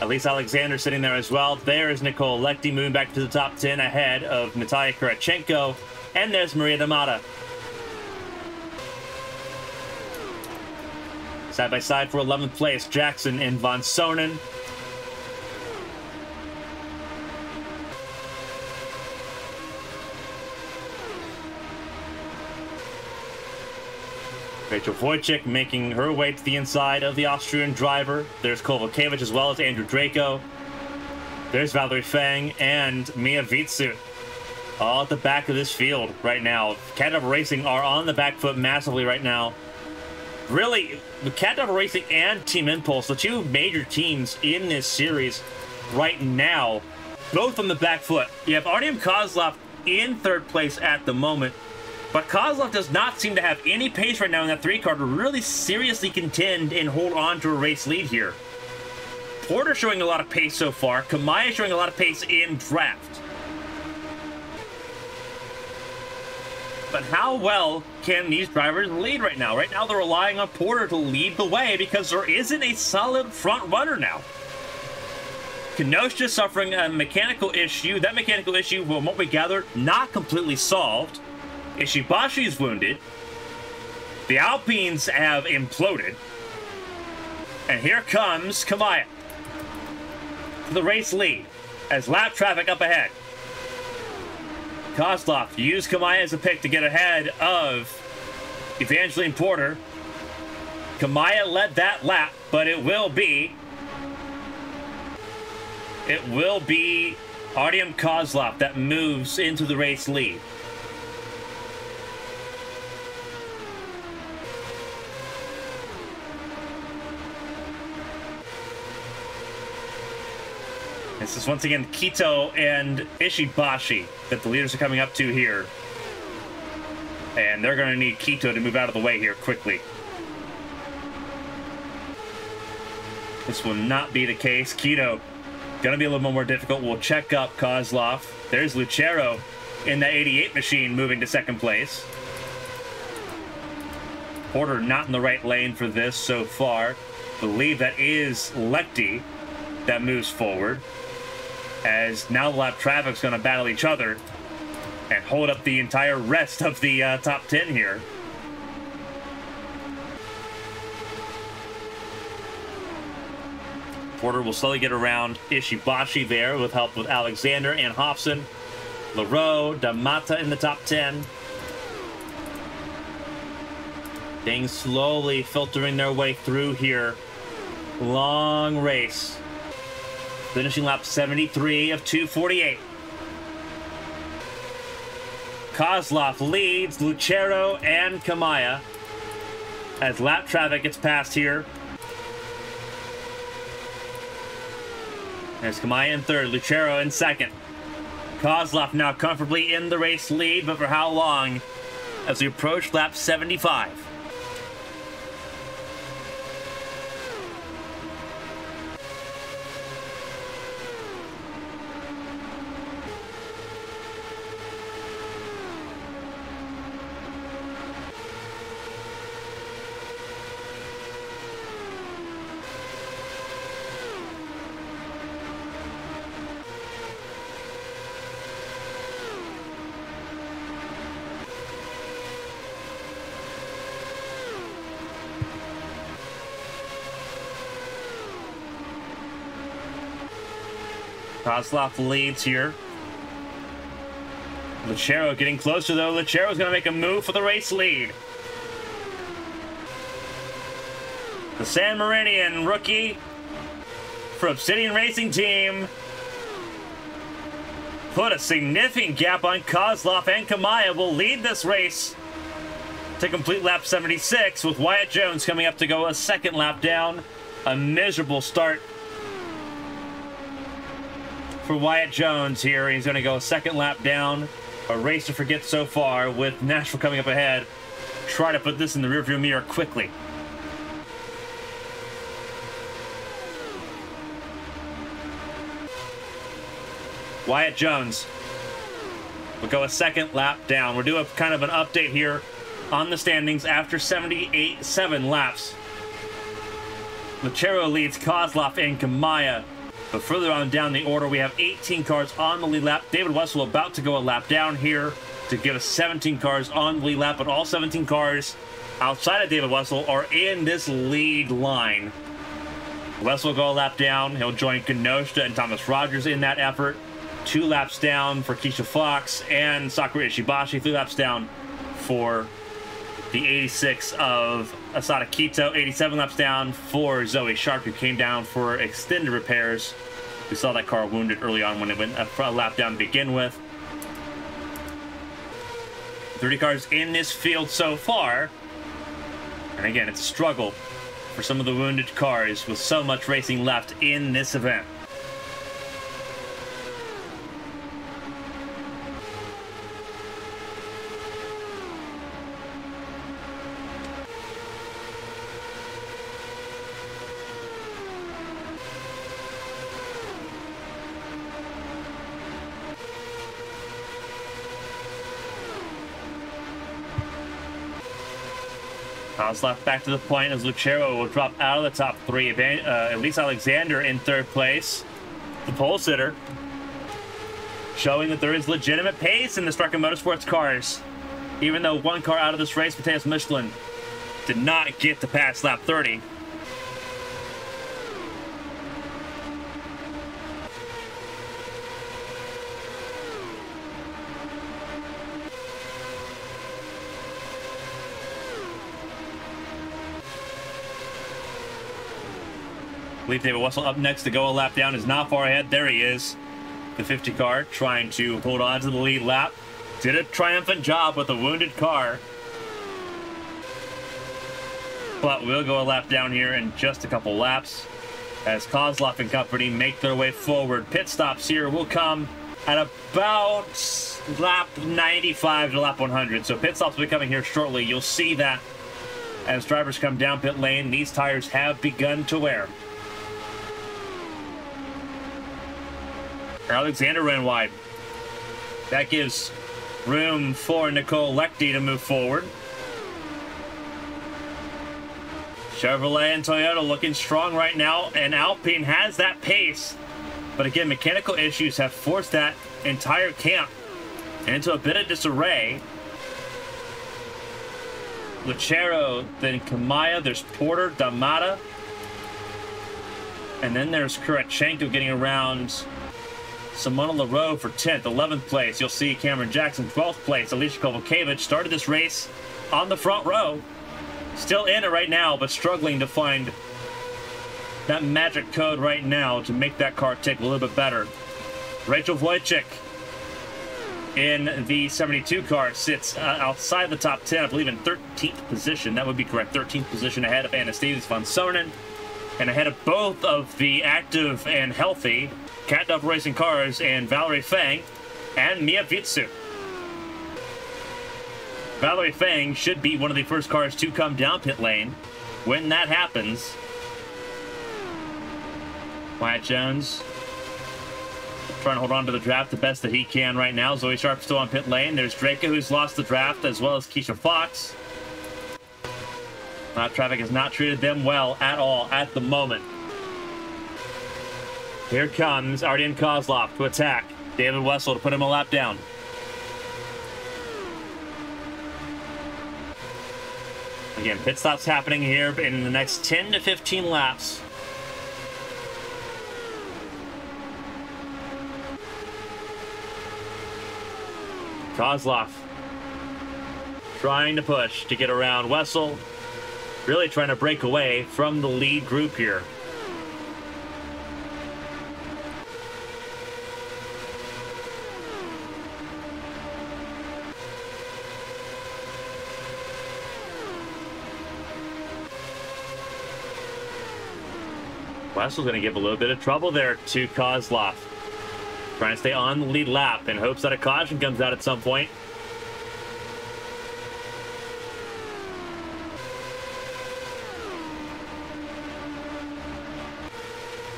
Elise Alexander sitting there as well. There's Nicole Lecty moving back to the top 10 ahead of Natalia Kurachenko. And there's Maria Damata. Side by side for 11th place, Jackson and Von Sonen. Rachel Wojcik making her way to the inside of the Austrian driver. There's Kovalkiewicz as well as Andrew Draco. There's Valerie Fang and Mia Vitsu. All at the back of this field right now. Cat Double Racing are on the back foot massively right now. Really, the Cat Double Racing and Team Impulse, the 2 major teams in this series right now, both on the back foot. You have Artem Kozlov in 3rd place at the moment. But Kozlov does not seem to have any pace right now in that 3 car to really seriously contend and hold on to a race lead here. Porter showing a lot of pace so far. Kamaya showing a lot of pace in draft. But how well can these drivers lead right now? Right now they're relying on Porter to lead the way because there isn't a solid front runner now. Kenosha suffering a mechanical issue. That mechanical issue, from what we gathered, not completely solved. Ishibashi is wounded. The Alpines have imploded. And here comes Kamaya to the race lead as lap traffic up ahead. Kozlov used Kamaya as a pick to get ahead of Evangeline Porter. Kamaya led that lap, but it will be Artem Kozlov that moves into the race lead. This is once again Kito and Ishibashi that the leaders are coming up to here. And they're going to need Kito to move out of the way here quickly. This will not be the case. Kito going to be a little more difficult. We'll check up Kozlov. There's Lucero in the 88 machine moving to 2nd place. Porter not in the right lane for this so far. Believe that is Lecty that moves forward. As now the lap traffic's going to battle each other and hold up the entire rest of the top 10 here. Porter will slowly get around Ishibashi there with help with Alexander and Hofson. Leroux, Damata in the top 10. Things slowly filtering their way through here. Long race finishing lap 73 of 248. Kozlov leads Lucero and Kamaya as lap traffic gets past here. There's Kamaya in third, Lucero in second. Kozlov now comfortably in the race lead, but for how long as we approach lap 75? Kozlov leads here. Lucero getting closer, though. Lucero's going to make a move for the race lead. The San Marinian rookie for Obsidian Racing Team put a significant gap on Kozlov, and Kamaya will lead this race to complete lap 76, with Wyatt Jones coming up to go a second lap down. A miserable start for Wyatt Jones here. He's going to go a second lap down. A race to forget so far, with Nashville coming up ahead. Try to put this in the rearview mirror quickly. Wyatt Jones will go a second lap down. We'll do a kind of an update here on the standings after 7 laps. Lucero leads Kozlov and Kamaya. But further on down the order, we have 18 cars on the lead lap. David Wessel about to go a lap down here to give us 17 cars on the lead lap. But all 17 cars outside of David Wessel are in this lead line. Wessel will go a lap down. He'll join Kenosha and Thomas Rogers in that effort. 2 laps down for Keisha Fox and Sakura Ishibashi. 3 laps down for the 86 of Asada Kito. 87 laps down for Zoe Sharp, who came down for extended repairs. We saw that car wounded early on when it went a lap down to begin with. 30 cars in this field so far. And again, it's a struggle for some of the wounded cars with so much racing left in this event. Kozlov back to the point as Lucero will drop out of the top 3. Elise Alexander in third place. The pole sitter, showing that there is legitimate pace in the Striker Motorsports cars. Even though one car out of this race, Mateus Michelin, did not get to pass lap 30. I believe David Wessel up next to go a lap down, is not far ahead. There he is. The 50 car trying to hold on to the lead lap. Did a triumphant job with a wounded car. But we'll go a lap down here in just a couple laps as Kozlov and company make their way forward. Pit stops here will come at about lap 95 to lap 100. So pit stops will be coming here shortly. You'll see that as drivers come down pit lane. These tires have begun to wear. Alexander ran wide. That gives room for Nicole Lechty to move forward. Chevrolet and Toyota looking strong right now, and Alpine has that pace. But again, mechanical issues have forced that entire camp into a bit of disarray. Lucero, then Kamaya, there's Porter, Damata, and then there's Kurachenko getting around Simona LaRoe for 10th, 11th place. You'll see Cameron Jackson, 12th place. Alicia Kovalkiewicz started this race on the front row. Still in it right now, but struggling to find that magic code right now to make that car tick a little bit better. Rachel Wojcik in the 72 car sits outside the top 10, I believe in 13th position. That would be correct. 13th position ahead of Anastasia von Sonen and ahead of both of the active and healthy Cat Dove Racing Cars and Valerie Fang and Mia Vitsu. Valerie Fang should be one of the first cars to come down pit lane. When that happens, Wyatt Jones trying to hold on to the draft the best that he can right now. Zoe Sharp still on pit lane. There's Draco, who's lost the draft, as well as Keisha Fox. Traffic has not treated them well at all at the moment. Here comes Arden Kozlov to attack David Wessel to put him a lap down. Again, pit stops happening here in the next 10 to 15 laps. Kozlov trying to push to get around Wessel. Really trying to break away from the lead group here. Wessel's going to give a little bit of trouble there to Kozlov. Trying to stay on the lead lap in hopes that a caution comes out at some point.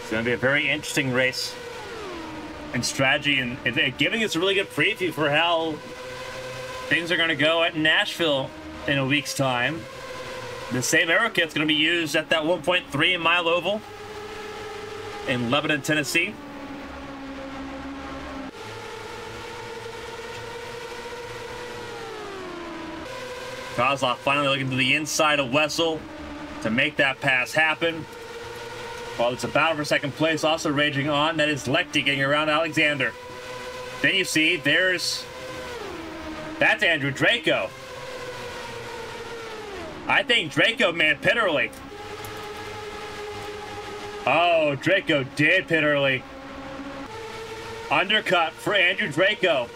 It's going to be a very interesting race and strategy, and giving us a really good preview for how things are going to go at Nashville in a week's time. The same aero kit's going to be used at that 1.3 mile oval in Lebanon, Tennessee. Kozlov finally looking to the inside of Wessel to make that pass happen. While it's a battle for second place also raging on, that is Lechty getting around Alexander. Then you see that's Andrew Draco. I think Draco may have pit early. Oh, Draco did pit early. Undercut for Andrew Draco.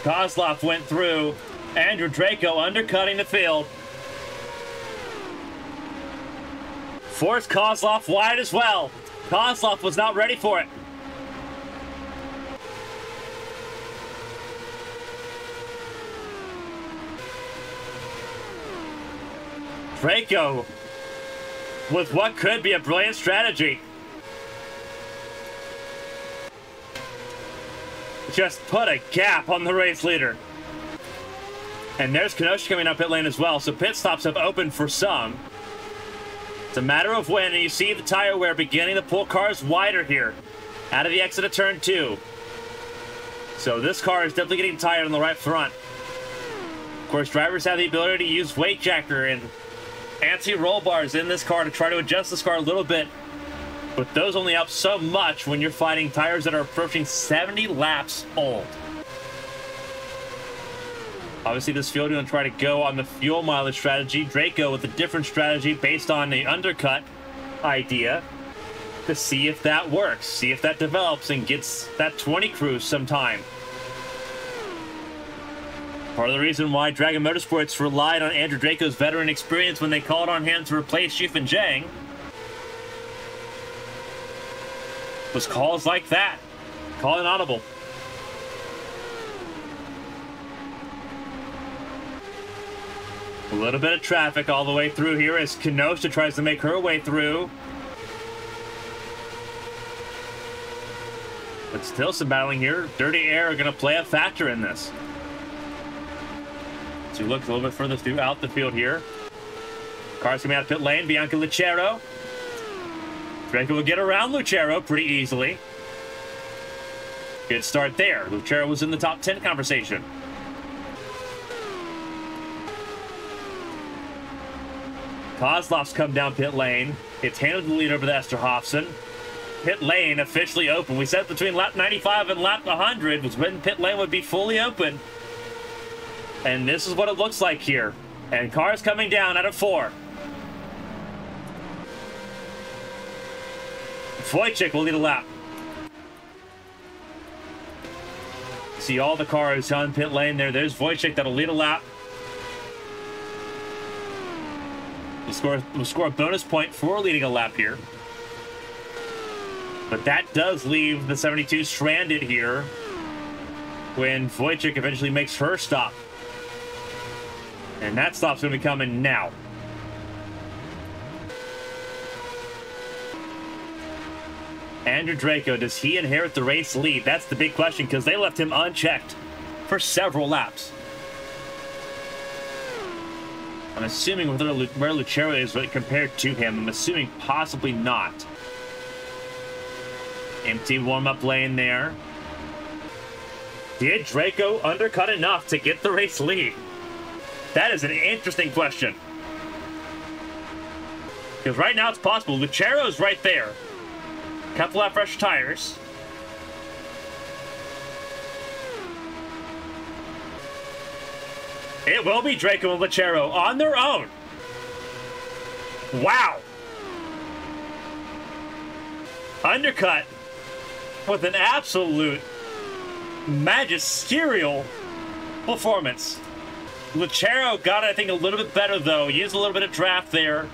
Kozlov went through. Andrew Draco undercutting the field. Forced Kozlov wide as well. Kozlov was not ready for it. Draco with what could be a brilliant strategy. Just put a gap on the race leader. And there's Kenosha coming up pit lane as well, so pit stops have opened for some. It's a matter of when, and you see the tire wear beginning to pull cars wider here out of the exit of turn 2. So this car is definitely getting tired on the right front. Of course, drivers have the ability to use weight jacker and anti-roll bars in this car to try to adjust this car a little bit. But those only help so much when you're fighting tires that are approaching 70 laps old. Obviously, this field is going to try to go on the fuel mileage strategy. Draco with a different strategy based on the undercut idea to see if that works, see if that develops and gets that 20 cruise sometime. Part of the reason why Dragon Motorsports relied on Andrew Draco's veteran experience when they called on him to replace Yufan Zhang was calls like that. Call an audible. A little bit of traffic all the way through here as Kenosha tries to make her way through. But still some battling here. Dirty air are going to play a factor in this. So you look a little bit further throughout the field here. Cars coming out of pit lane. Bianca Lucero. Draco will get around Lucero pretty easily. Good start there. Lucero was in the top 10 conversation. Kozlov's come down pit lane. It's handled the lead over to Esther Hofson. pit lane officially open. We said between lap 95 and lap 100 was when pit lane would be fully open. And this is what it looks like here. And cars coming down out of 4. Wojcik will lead a lap. See all the cars on pit lane there. There's Wojcik that'll lead a lap. We'll score a bonus point for leading a lap here. But that does leave the 72 stranded here when Wojcik eventually makes her stop. And that stop's going to be coming now. Andrew Draco, does he inherit the race lead? That's the big question, because they left him unchecked for several laps. I'm assuming where Lucero is compared to him, I'm assuming possibly not. Empty warm-up lane there. Did Draco undercut enough to get the race lead? That is an interesting question. Because right now it's possible. Lucero's right there. Couple of fresh tires. It will be Draco and Lucero on their own. Wow. Undercut with an absolute magisterial performance. Lucero got it, I think, a little bit better, though. He used a little bit of draft there,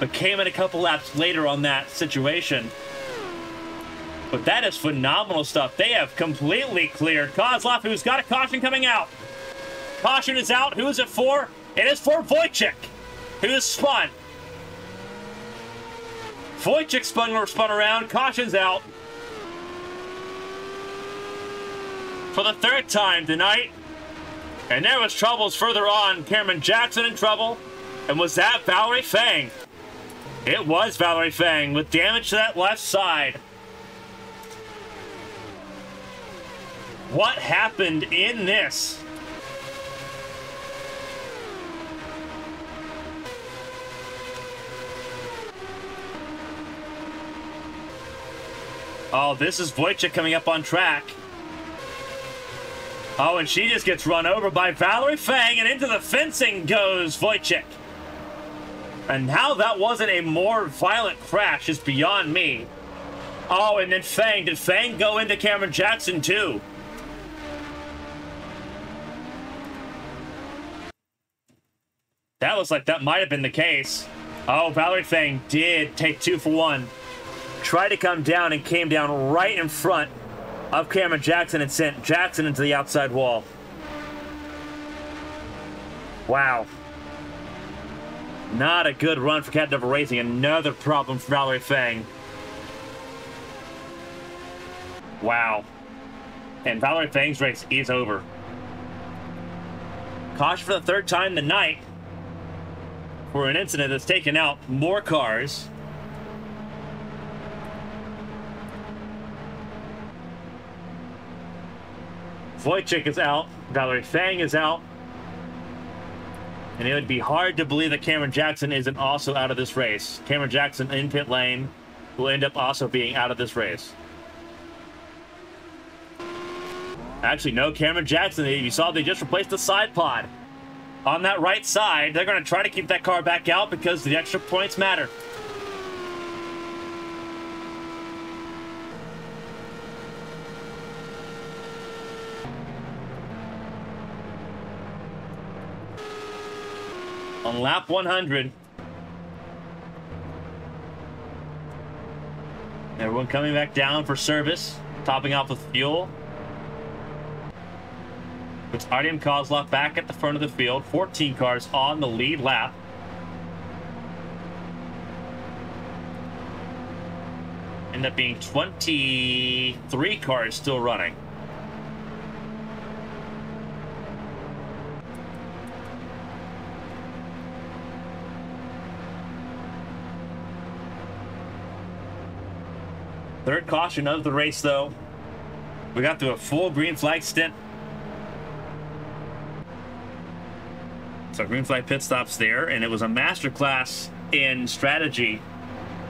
but came in a couple laps later on that situation. But that is phenomenal stuff. They have completely cleared Kozlov, who's got a caution coming out. Caution is out. Who is it for? It is for Wojcik, who's spun. Wojcik spun around. Caution's out. For the 3rd time tonight. And there was troubles further on. Cameron Jackson in trouble. And was that Valerie Fang? It was Valerie Fang with damage to that left side. What happened in this? Oh, this is Wojcik coming up on track. Oh, and she just gets run over by Valerie Fang, and into the fencing goes Wojcik. And how that wasn't a more violent crash is beyond me. Oh, and then Fang. Did Fang go into Cameron Jackson too? That looks like that might have been the case. Oh, Valerie Fang did take 2 for 1. Tried to come down and came down right in front of Cameron Jackson and sent Jackson into the outside wall. Wow. Not a good run for Cat Devil Racing. Another problem for Valerie Fang. Wow. And Valerie Fang's race is over. Caution for the 3rd time tonight for an incident that's taken out more cars. Wojcik is out. Valerie Fang is out. And it would be hard to believe that Cameron Jackson isn't also out of this race. Cameron Jackson in pit lane will end up also being out of this race. Actually, no, Cameron Jackson, you saw they just replaced the side pod. On that right side, they're going to try to keep that car back out because the extra points matter. On lap 100. Everyone coming back down for service, topping off with fuel. It's Artyom Kozlov back at the front of the field. 14 cars on the lead lap. End up being 23 cars still running. Third caution of the race, though. We got through a full green flag stint. So green flag pit stops there, and it was a masterclass in strategy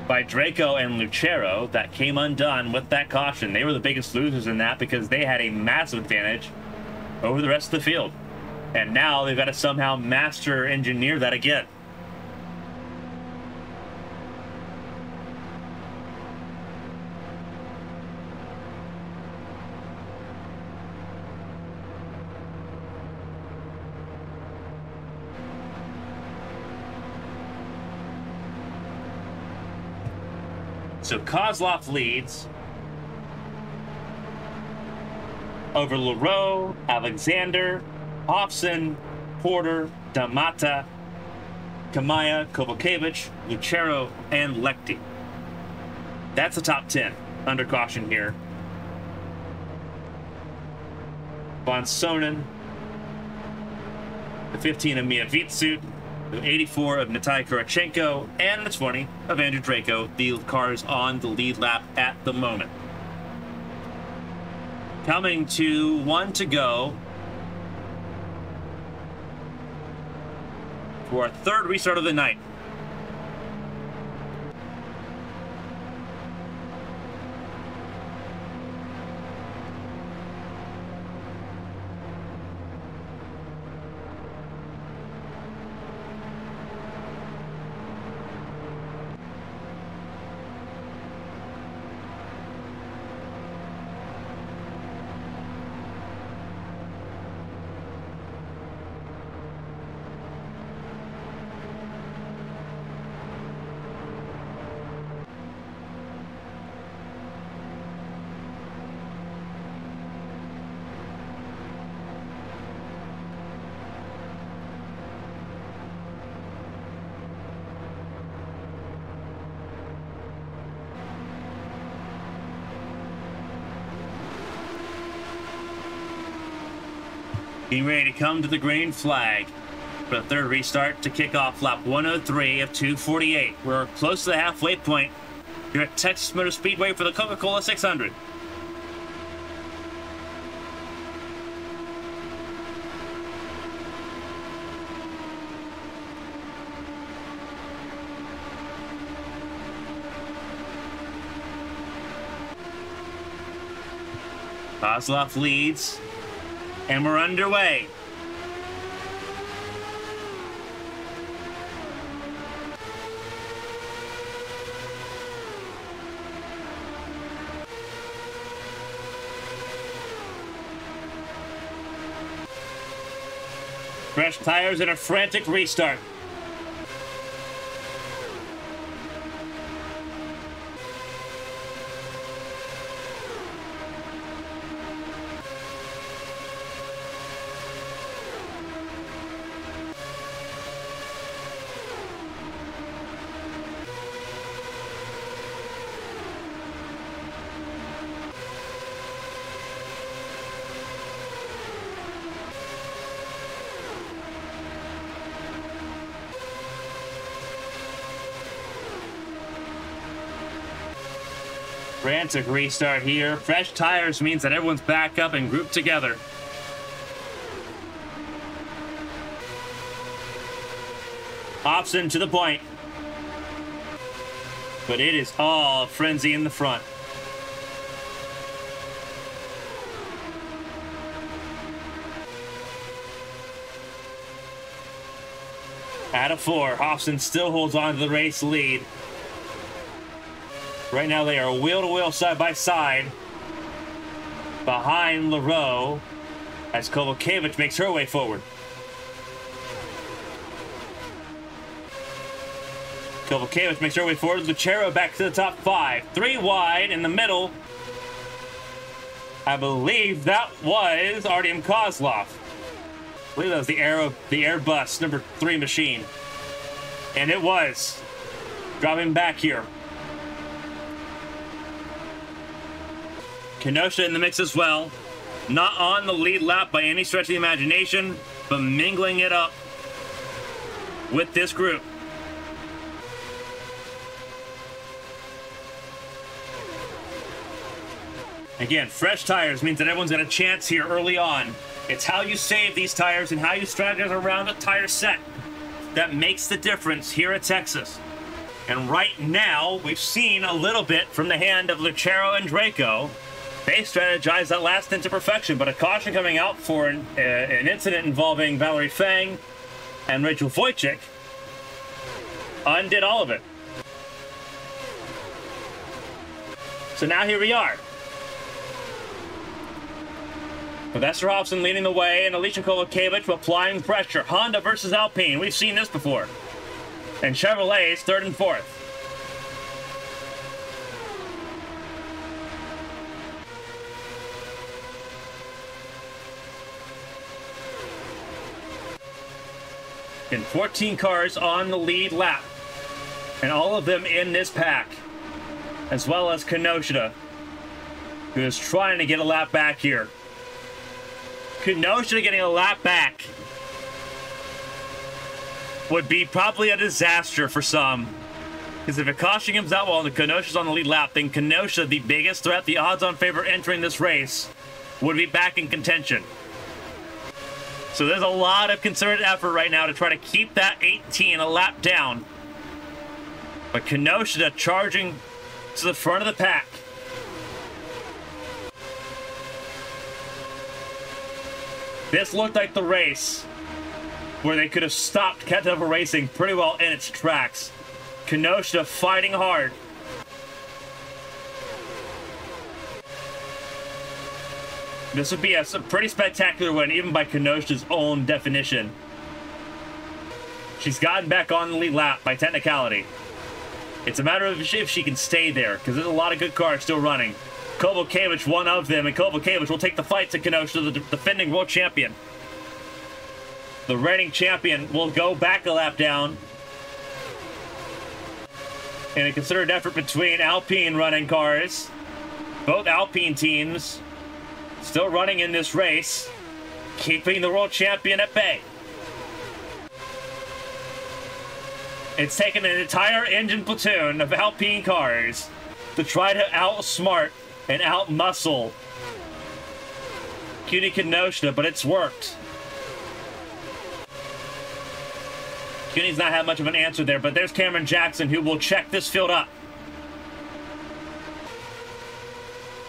by Draco and Lucero that came undone with that caution. They were the biggest losers in that because they had a massive advantage over the rest of the field. And now they've got to somehow master engineer that again. So Kozlov leads over Leroux, Alexander, Hobson, Porter, Damata, Kamaya, Kovacevic, Lucero, and Lechty. That's the top 10 under caution here. Von Sonen, the 15 of Mia Vitsut, the 84 of Natai Kurachenko, and the 20 of Andrew Draco, the cars on the lead lap at the moment. Coming to 1 to go for our third restart of the night. Getting ready to come to the green flag for the third restart to kick off lap 103 of 248. We're close to the halfway point here at Texas Motor Speedway for the Coca-Cola 600. Kozlov leads. And we're underway. Fresh tires and a frantic restart. Frantic restart here. Fresh tires means that everyone's back up and grouped together. Hobson to the point. But it is all frenzy in the front. Out of 4, Hobson still holds on to the race lead. Right now they are wheel-to-wheel side-by-side behind Leroux as Kovacevic makes her way forward. Kovacevic makes her way forward. Lucero back to the top 5. 3 wide in the middle. I believe that was Artem Kozlov. I believe that was the Airbus number 3 machine. And it was. Dropping back here. Kenosha in the mix as well. Not on the lead lap by any stretch of the imagination, but mingling it up with this group. Again, fresh tires means that everyone's got a chance here early on. It's how you save these tires and how you strategize around a tire set that makes the difference here at Texas. And right now, we've seen a little bit from the hand of Lucero and Draco. They strategized that last into perfection, but a caution coming out for an incident involving Valerie Fang and Rachel Wojcik undid all of it. So now here we are. With Esterhofsen leading the way and Alicia Kovacevic applying pressure. Honda versus Alpine. We've seen this before. And Chevrolet's third and fourth. And 14 cars on the lead lap. And all of them in this pack. As well as Kenosha, who is trying to get a lap back here. Kenosha getting a lap back would be probably a disaster for some. Because if a caution comes out while the Kenosha's on the lead lap, then Kenosha, the biggest threat, the odds-on favorite entering this race, would be back in contention. So there's a lot of concerted effort right now to try to keep that 18 a lap down. But Kenosha charging to the front of the pack. This looked like the race where they could have stopped Ketova Racing pretty well in its tracks. Kenosha fighting hard. This would be a pretty spectacular win, even by Kenosha's own definition. She's gotten back on the lead lap by technicality. It's a matter of if she can stay there, because there's a lot of good cars still running. Kovacevic, one of them, and Kovacevic will take the fight to Kenosha, the defending world champion. The reigning champion will go back a lap down. In a concerted effort between Alpine running cars. Both Alpine teams still running in this race, keeping the world champion at bay. It's taken an entire engine platoon of Alpine cars to try to outsmart and outmuscle Cutie Kenosha, but it's worked. Cutie's not had much of an answer there, but there's Cameron Jackson, who will check this field up.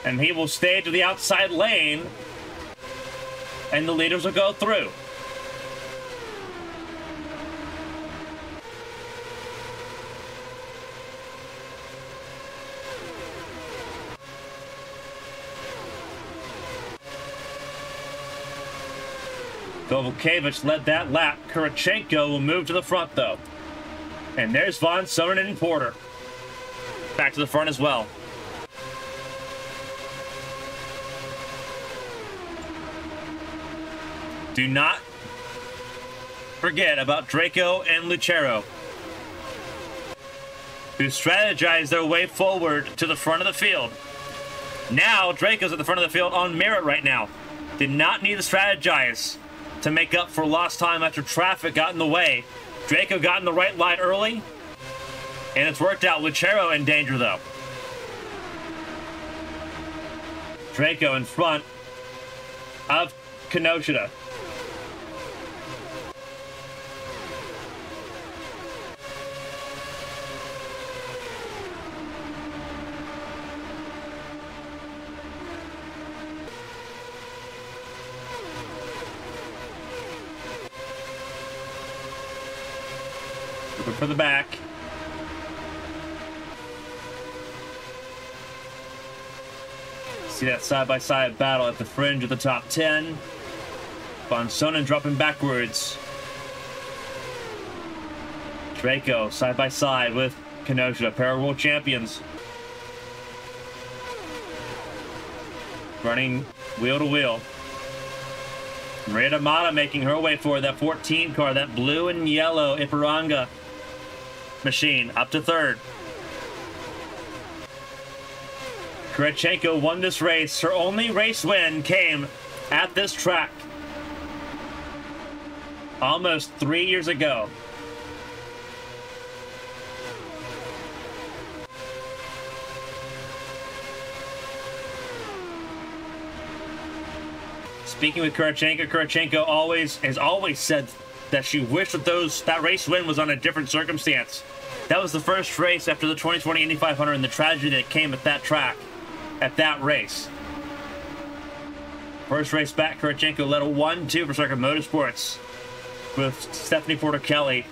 And he will stay to the outside lane, and the leaders will go through. Kovacevic led that lap. Kurachenko will move to the front, though. And there's Von Sonnen and Porter. Back to the front as well. Do not forget about Draco and Lucero, who strategized their way forward to the front of the field. Now, Draco's at the front of the field on merit right now. Did not need to strategize to make up for lost time after traffic got in the way. Draco got in the right line early, and it's worked out. Lucero in danger, though. Draco in front of Kenosha. For the back. See that side-by-side battle at the fringe of the top 10. Von Sonnen dropping backwards. Draco side-by-side with Kenosha, pair of world champions. Running wheel to wheel. Maria Mata making her way for that 14 car, that blue and yellow Ipiranga machine, up to third. Kurachenko won this race. Her only race win came at this track almost 3 years ago. Speaking with Kurachenko has always said that she wished that that race win was on a different circumstance. That was the first race after the 2020 Indy 500 and the tragedy that came at that track, at that race. First race back, Kurchenko led a 1-2 for Circuit Motorsports, with Stephanie Porter Kelly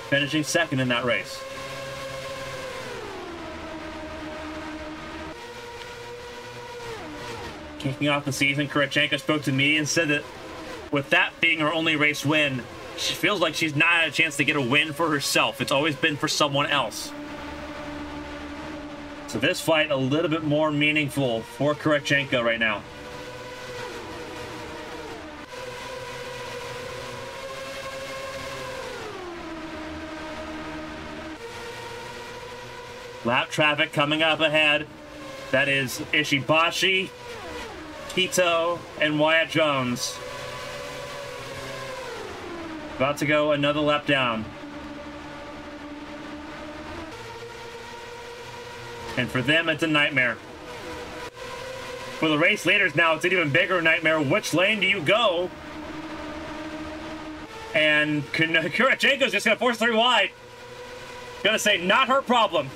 finishing second in that race. Kicking off the season, Kurchenko spoke to me and said that with that being her only race win, she feels like she's not had a chance to get a win for herself. It's always been for someone else. So this fight a little bit more meaningful for Kurchenko right now. Lap traffic coming up ahead. That is Ishibashi, Kito, and Wyatt Jones. About to go another lap down. And for them, it's a nightmare. For the race leaders now, it's an even bigger nightmare. Which lane do you go? And Kurchenko's just going to force 3 wide. Gonna say, not her problem.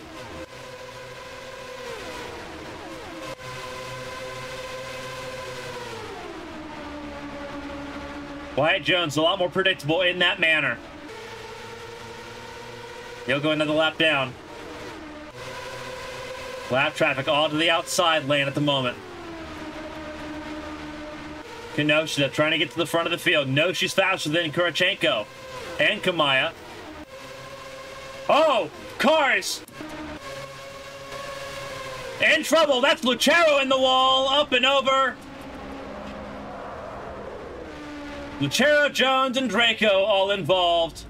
Wyatt Jones, a lot more predictable in that manner. He'll go another lap down. Lap traffic all to the outside lane at the moment. Kenosha trying to get to the front of the field. No, she's faster than Kurchenko and Kamaya. Oh, cars! In trouble. That's Lucero in the wall. Up and over. Lucero, Jones, and Draco all involved.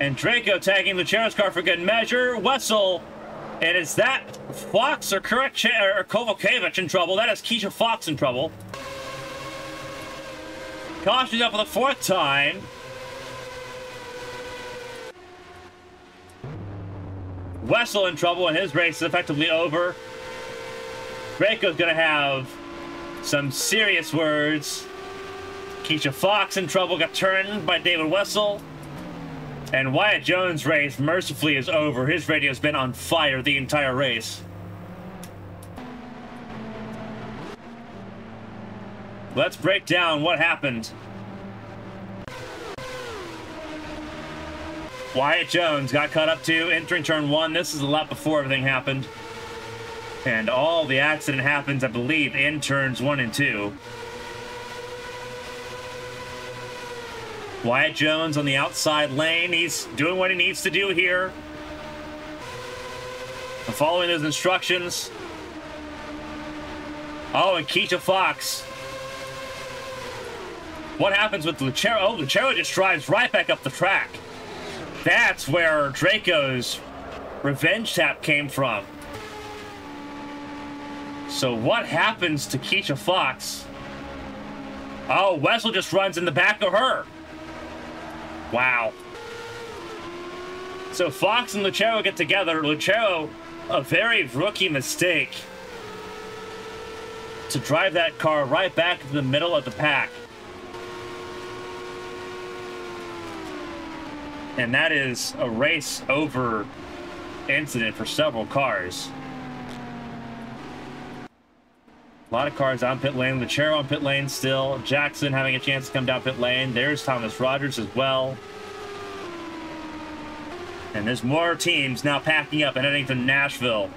And Draco tagging Lucero's car for good measure. Wessel. And is that Fox or Kovacevic in trouble? That is Keisha Fox in trouble. Caution's up for the 4th time. Wessel in trouble, and his race is effectively over. Draco's gonna have some serious words. Keisha Fox in trouble, got turned by David Wessel. And Wyatt Jones' race mercifully is over. His radio's been on fire the entire race. Let's break down what happened. Wyatt Jones got cut up to entering turn 1. This is a lap before everything happened. And all the accident happens, I believe, in turns 1 and 2. Wyatt Jones on the outside lane. He's doing what he needs to do here. Following those instructions. Oh, and Keisha Fox. What happens with Lucero? Oh, Lucero just drives right back up the track. That's where Draco's revenge tap came from. So what happens to Keisha Fox? Oh, Wessel just runs in the back of her. Wow. So Fox and Lucero get together. Lucero, a very rookie mistake to drive that car right back to the middle of the pack. And that is a race over incident for several cars. A lot of cars on pit lane. Lucero on pit lane still. Jackson having a chance to come down pit lane. There's Thomas Rogers as well. And there's more teams now packing up and heading to Nashville.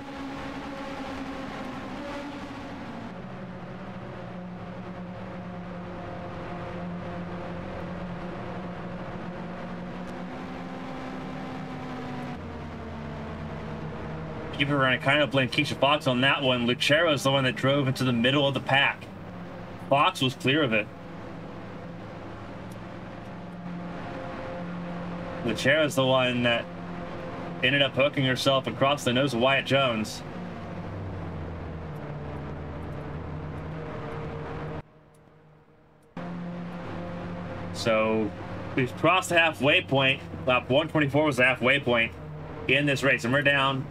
People are going to kind of blame Keisha Fox on that one. Lucero is the one that drove into the middle of the pack. Fox was clear of it. Lucero is the one that ended up hooking herself across the nose of Wyatt Jones. So we've crossed the halfway point. Lap 124 was the halfway point in this race, and we're down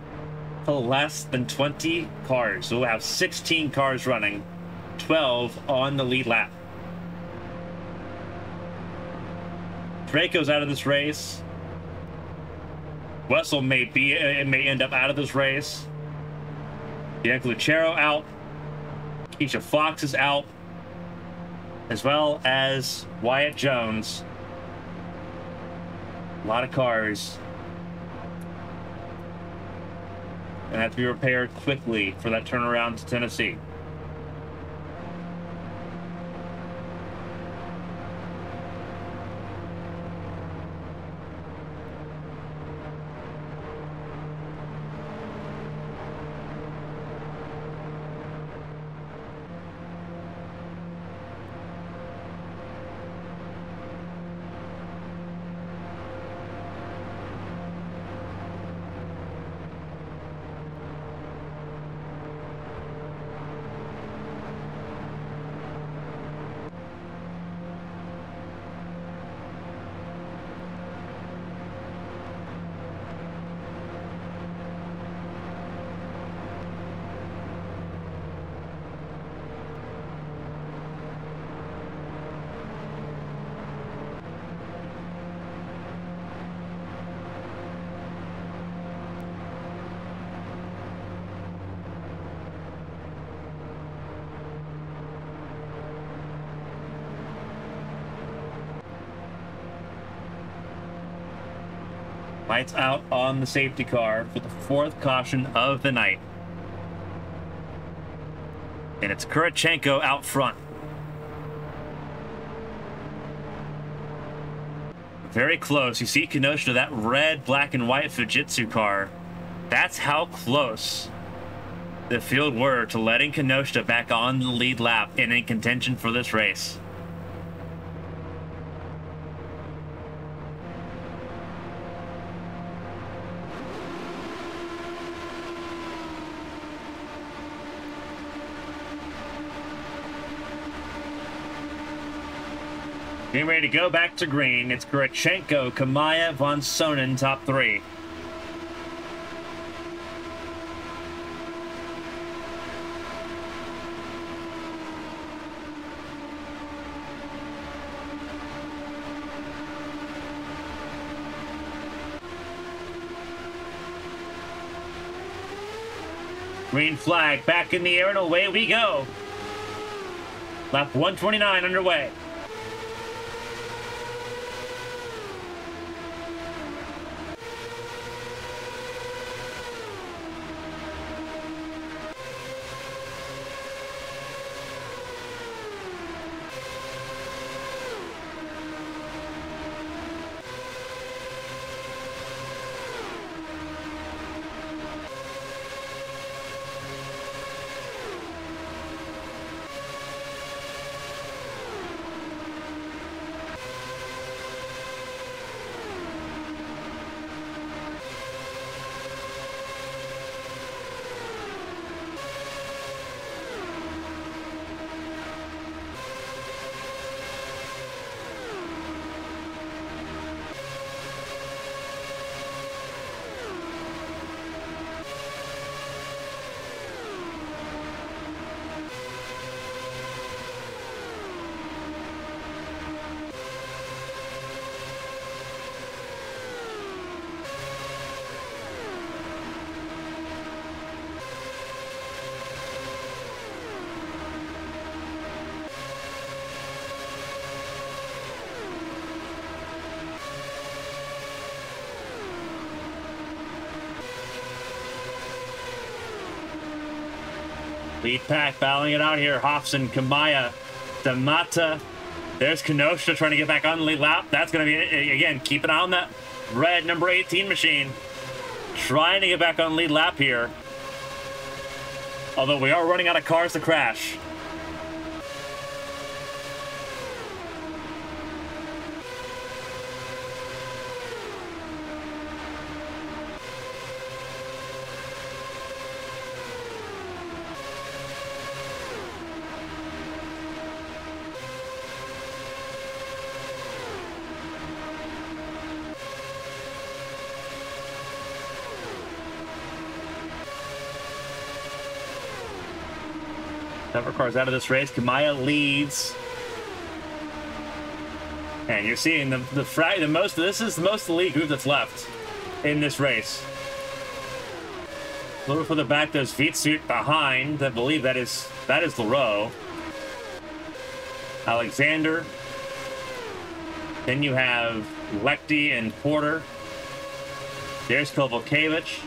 to less than 20 cars. So we'll have 16 cars running, 12 on the lead lap. Draco's out of this race. Wessel may end up out of this race. Bianca Lucero out. Keisha Fox is out, as well as Wyatt Jones. A lot of cars. And have to be repaired quickly for that turnaround to Tennessee. Lights out on the safety car for the 4th caution of the night. And it's Kurachenko out front. Very close. You see Kenosha, that red, black, and white Fujitsu car. That's how close the field were to letting Kenosha back on the lead lap and in contention for this race. Getting ready to go back to green. It's Kurachenko, Kamaya, Von Sonnen, top 3. Green flag back in the air and away we go. Lap 129 underway. Lead pack battling it out here. Hobson, Kamaya, Damata. There's Kenosha trying to get back on the lead lap. That's going to be, again, keep an eye on that red number 18 machine. Trying to get back on the lead lap here. Although we are running out of cars to crash. Several cars out of this race. Kamaya leads. And you're seeing this is the most elite group that's left in this race. A little further back, there's Vitsuit behind. I believe that is Leroux. Alexander. Then you have Lechty and Porter. There's Kovalkiewicz.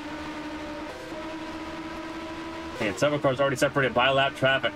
And several cars already separated by lap traffic.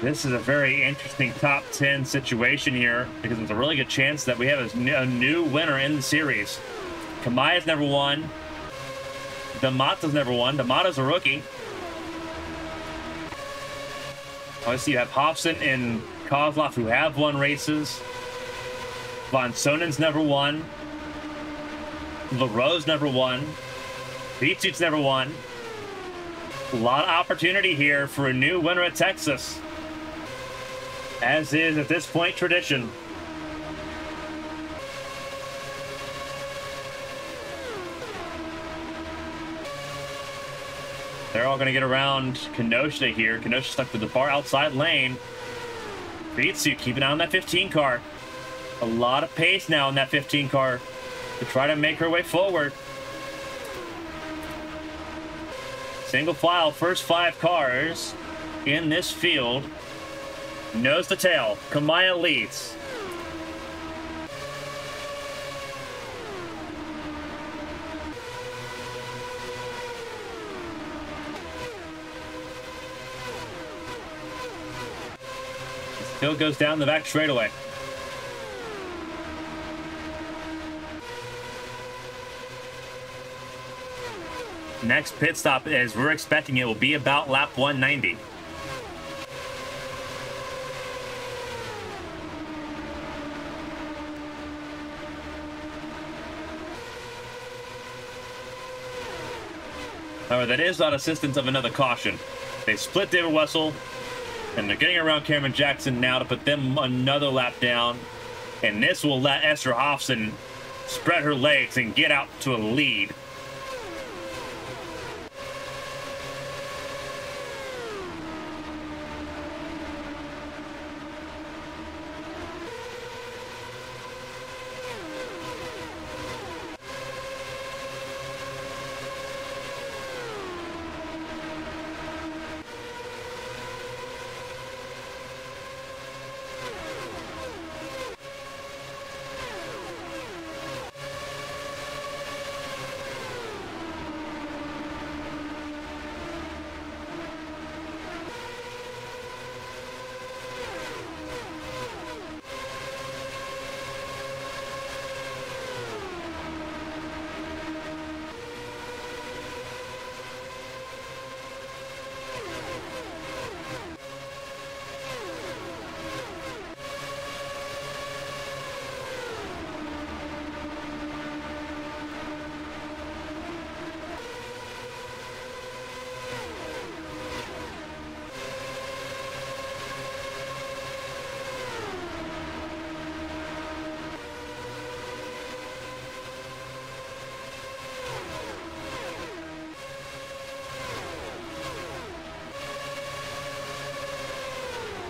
This is a very interesting top 10 situation here because there's a really good chance that we have a new winner in the series. Kamaya's never won. D'Amato's never won. D'Amato's a rookie. Obviously, you have Hobson and Kozlov who have won races. Von Sonen's never won. LaRose never won. Vitsuit's never won. A lot of opportunity here for a new winner at Texas. As is, at this point, tradition. They're all going to get around Kenosha here. Kenosha stuck to the far outside lane. Vitsuit keeping on that 15 car. A lot of pace now in that 15 car to try to make her way forward. Single file, first 5 cars in this field. Nose to tail, Kamaya leads. Still goes down the back straightaway. Next pit stop, as we're expecting it, will be about lap 190. However, that is on assistance of another caution. They split David Wessel, and they're getting around Cameron Jackson now to put them another lap down. And this will let Esther Hobson spread her legs and get out to a lead.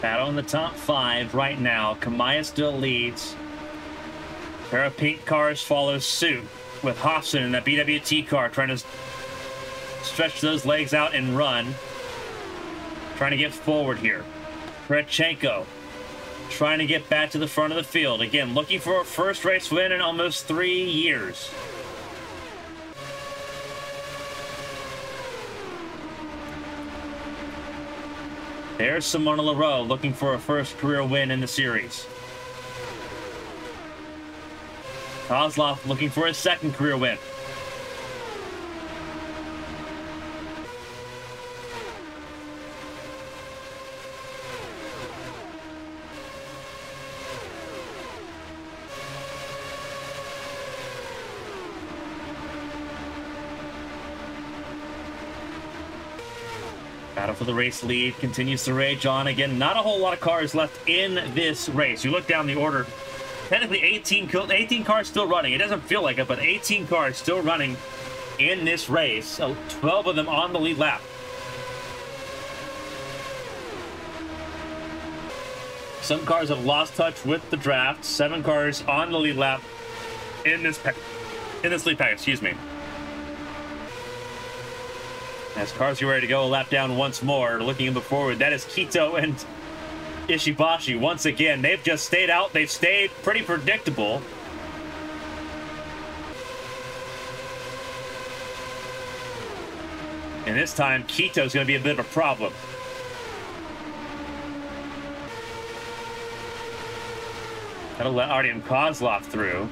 Battle in the top 5 right now. Kamaya still leads. A pair of pink cars follow suit with Hobson in that BWT car trying to stretch those legs out and run. Trying to get forward here. Kretchenko trying to get back to the front of the field. Again, looking for a first race win in almost 3 years. There's Simona Leroux looking for a first career win in the series. Kozlov looking for his second career win. Battle for the race lead continues to rage on. Again, not a whole lot of cars left in this race. You look down the order, technically 18 cars still running. It doesn't feel like it, but 18 cars still running in this race. So 12 of them on the lead lap. Some cars have lost touch with the draft. 7 cars on the lead lap in this lead pack, excuse me. As cars get ready to go a lap down once more, looking in the forward, that is Quito and Ishibashi. Once again, they've just stayed out. They've stayed pretty predictable. And this time, Quito's going to be a bit of a problem. That'll let Artyom Kozlov through.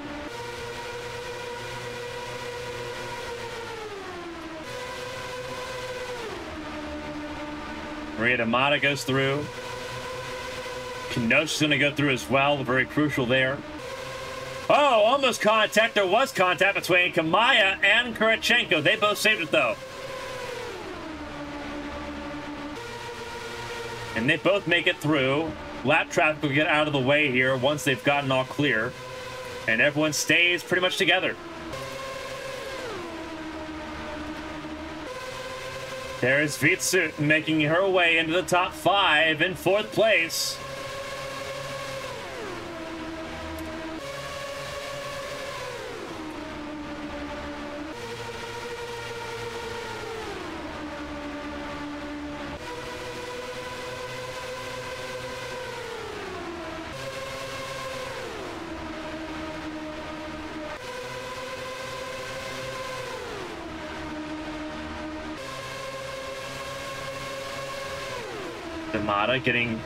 Maria Damata goes through. Kenosha's going to go through as well. Very crucial there. Oh, almost contact. There was contact between Kamaya and Kurachenko. They both saved it, though. And they both make it through. Lap traffic will get out of the way here once they've gotten all clear. And everyone stays pretty much together. There's Vitsu making her way into the top 5 in 4th place. Damata getting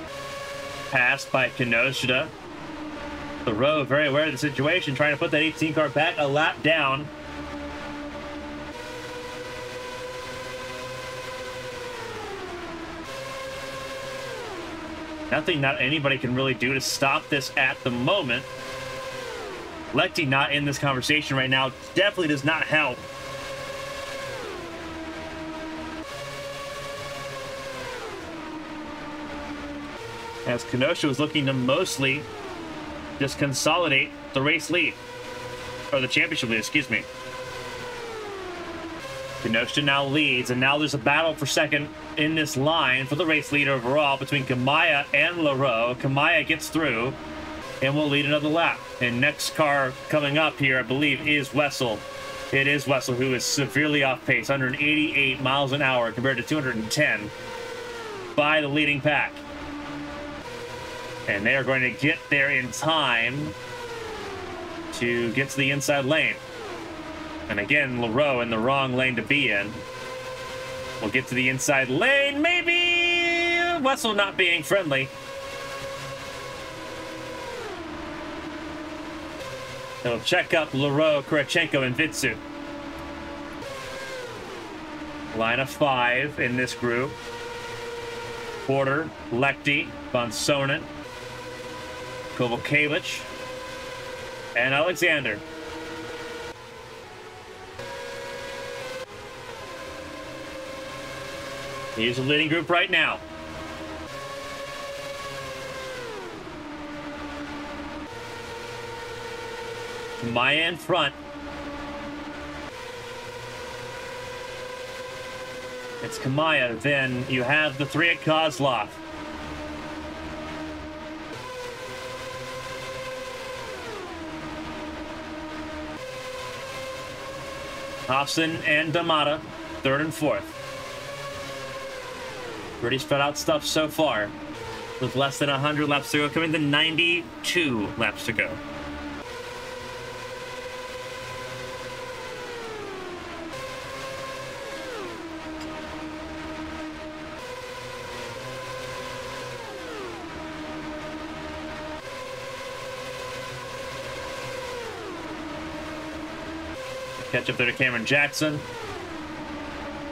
passed by Kenosha. The row very aware of the situation, trying to put that 18 car back a lap down. Nothing not anybody can really do to stop this at the moment. Lecty not in this conversation right now definitely does not help. As Kenosha was looking to mostly just consolidate the race lead. Or the championship lead, excuse me. Kenosha now leads, and now there's a battle for second in this line for the race lead overall between Kamaya and Leroux. Kamaya gets through and will lead another lap. And next car coming up here, I believe, is Wessel. It is Wessel, who is severely off pace, 188 miles an hour compared to 210 by the leading pack. And they are going to get there in time to get to the inside lane. And again, Leroux in the wrong lane to be in. We'll get to the inside lane, maybe! Wessel not being friendly. It'll check up Leroux, Kurachenko, and Vitsu. Line of 5 in this group. Porter, Lecty, Von Sonen, Kovalevich, and Alexander. He's the leading group right now. Maya in front. It's Kamaya. Then you have the 3 at Kozlov. Hobson and Damata, 3rd and 4th. Pretty spread out stuff so far, with less than 100 laps to go, coming to 92 laps to go. Catch up there to Cameron Jackson.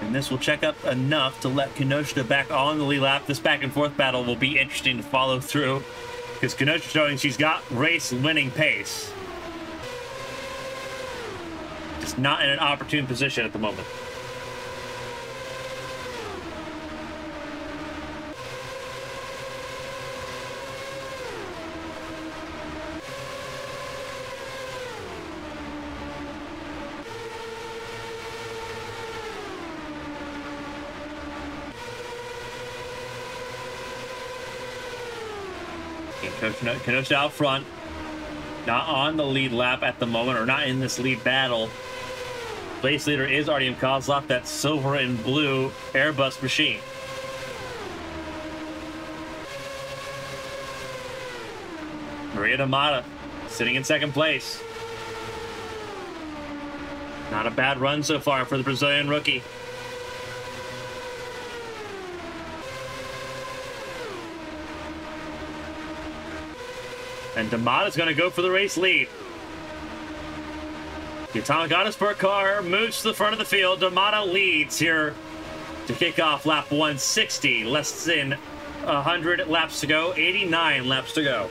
And this will check up enough to let Kenosha back on the lead lap. This back and forth battle will be interesting to follow through, because Kenosha showing she's got race winning pace. Just not in an opportune position at the moment. Kenosha out front. Not on the lead lap at the moment, or not in this lead battle. Place leader is Artyom Kozlov, that silver and blue Airbus machine. Maria Damata sitting in second place. Not a bad run so far for the Brazilian rookie. And Damata's going to go for the race lead. The Atomic Autosport car moves to the front of the field. Damata leads here to kick off lap 160. Less than 100 laps to go. 89 laps to go.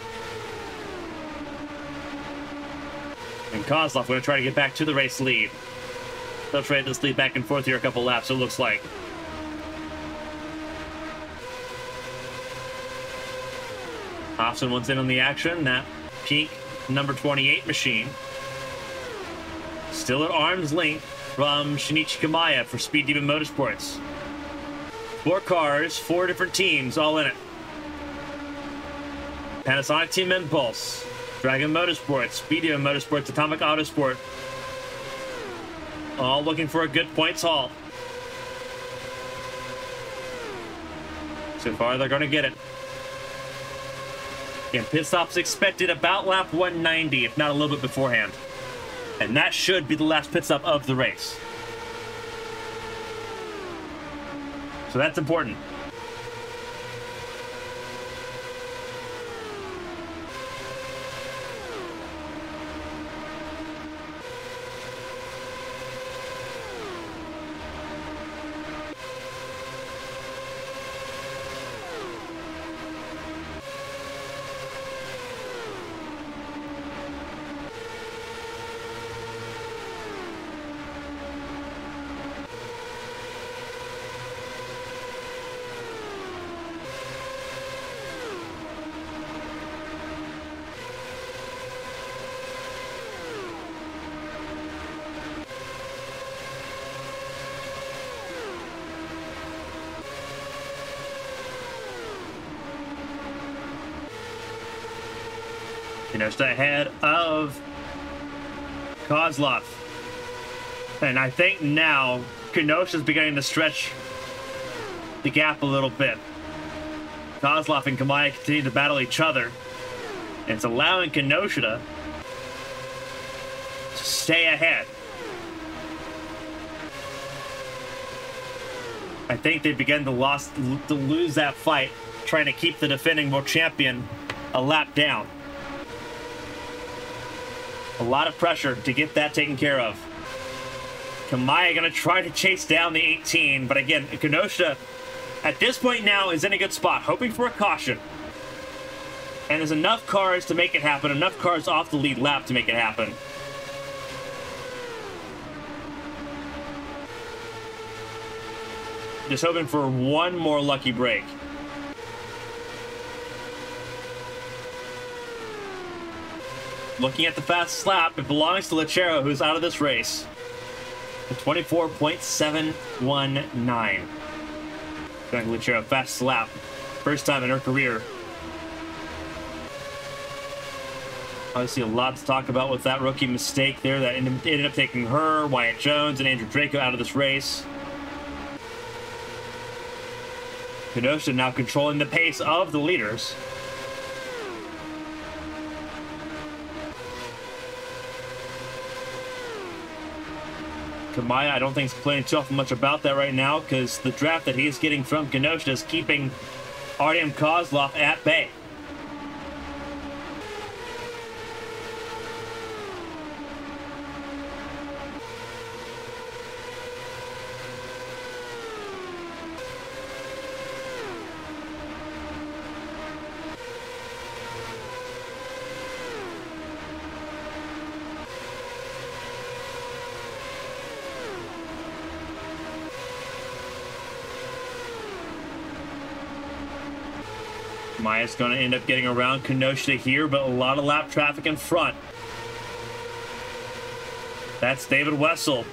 And Kozlov going to try to get back to the race lead. They'll trade this lead back and forth here a couple laps, it looks like. Hobson once in on the action. That pink number 28 machine. Still at arm's length from Shinichi Kamaya for Speed Demon Motorsports. 4 cars, 4 different teams, all in it. Panasonic Team Impulse, Dragon Motorsports, Speed Demon Motorsports, Atomic Autosport. All looking for a good points haul. So far, they're going to get it. Again, pit stops expected about lap 190, if not a little bit beforehand. And that should be the last pit stop of the race. So that's important. Kenosha ahead of Kozlov. And I think now Kenosha is beginning to stretch the gap a little bit. Kozlov and Kamaya continue to battle each other. And it's allowing Kenosha to stay ahead. I think they began to lose that fight, trying to keep the defending world champion a lap down. A lot of pressure to get that taken care of. Kamaya going to try to chase down the 18, but again, Kenosha at this point now is in a good spot, hoping for a caution. And there's enough cars to make it happen, enough cars off the lead lap to make it happen. Just hoping for one more lucky break. Looking at the fastest lap, it belongs to Lechero, who's out of this race. 24.719. Lechero, fastest lap. First time in her career. Obviously, a lot to talk about with that rookie mistake there that ended up taking her, Wyatt Jones, and Andrew Draco out of this race. Kenosha now controlling the pace of the leaders. Kamaya, I don't think he's complaining too often much about that right now, because the draft that he's getting from Kenosha is keeping Artyom Kozlov at bay. Maya's going to end up getting around Kenosha here, but a lot of lap traffic in front. That's David Wessel.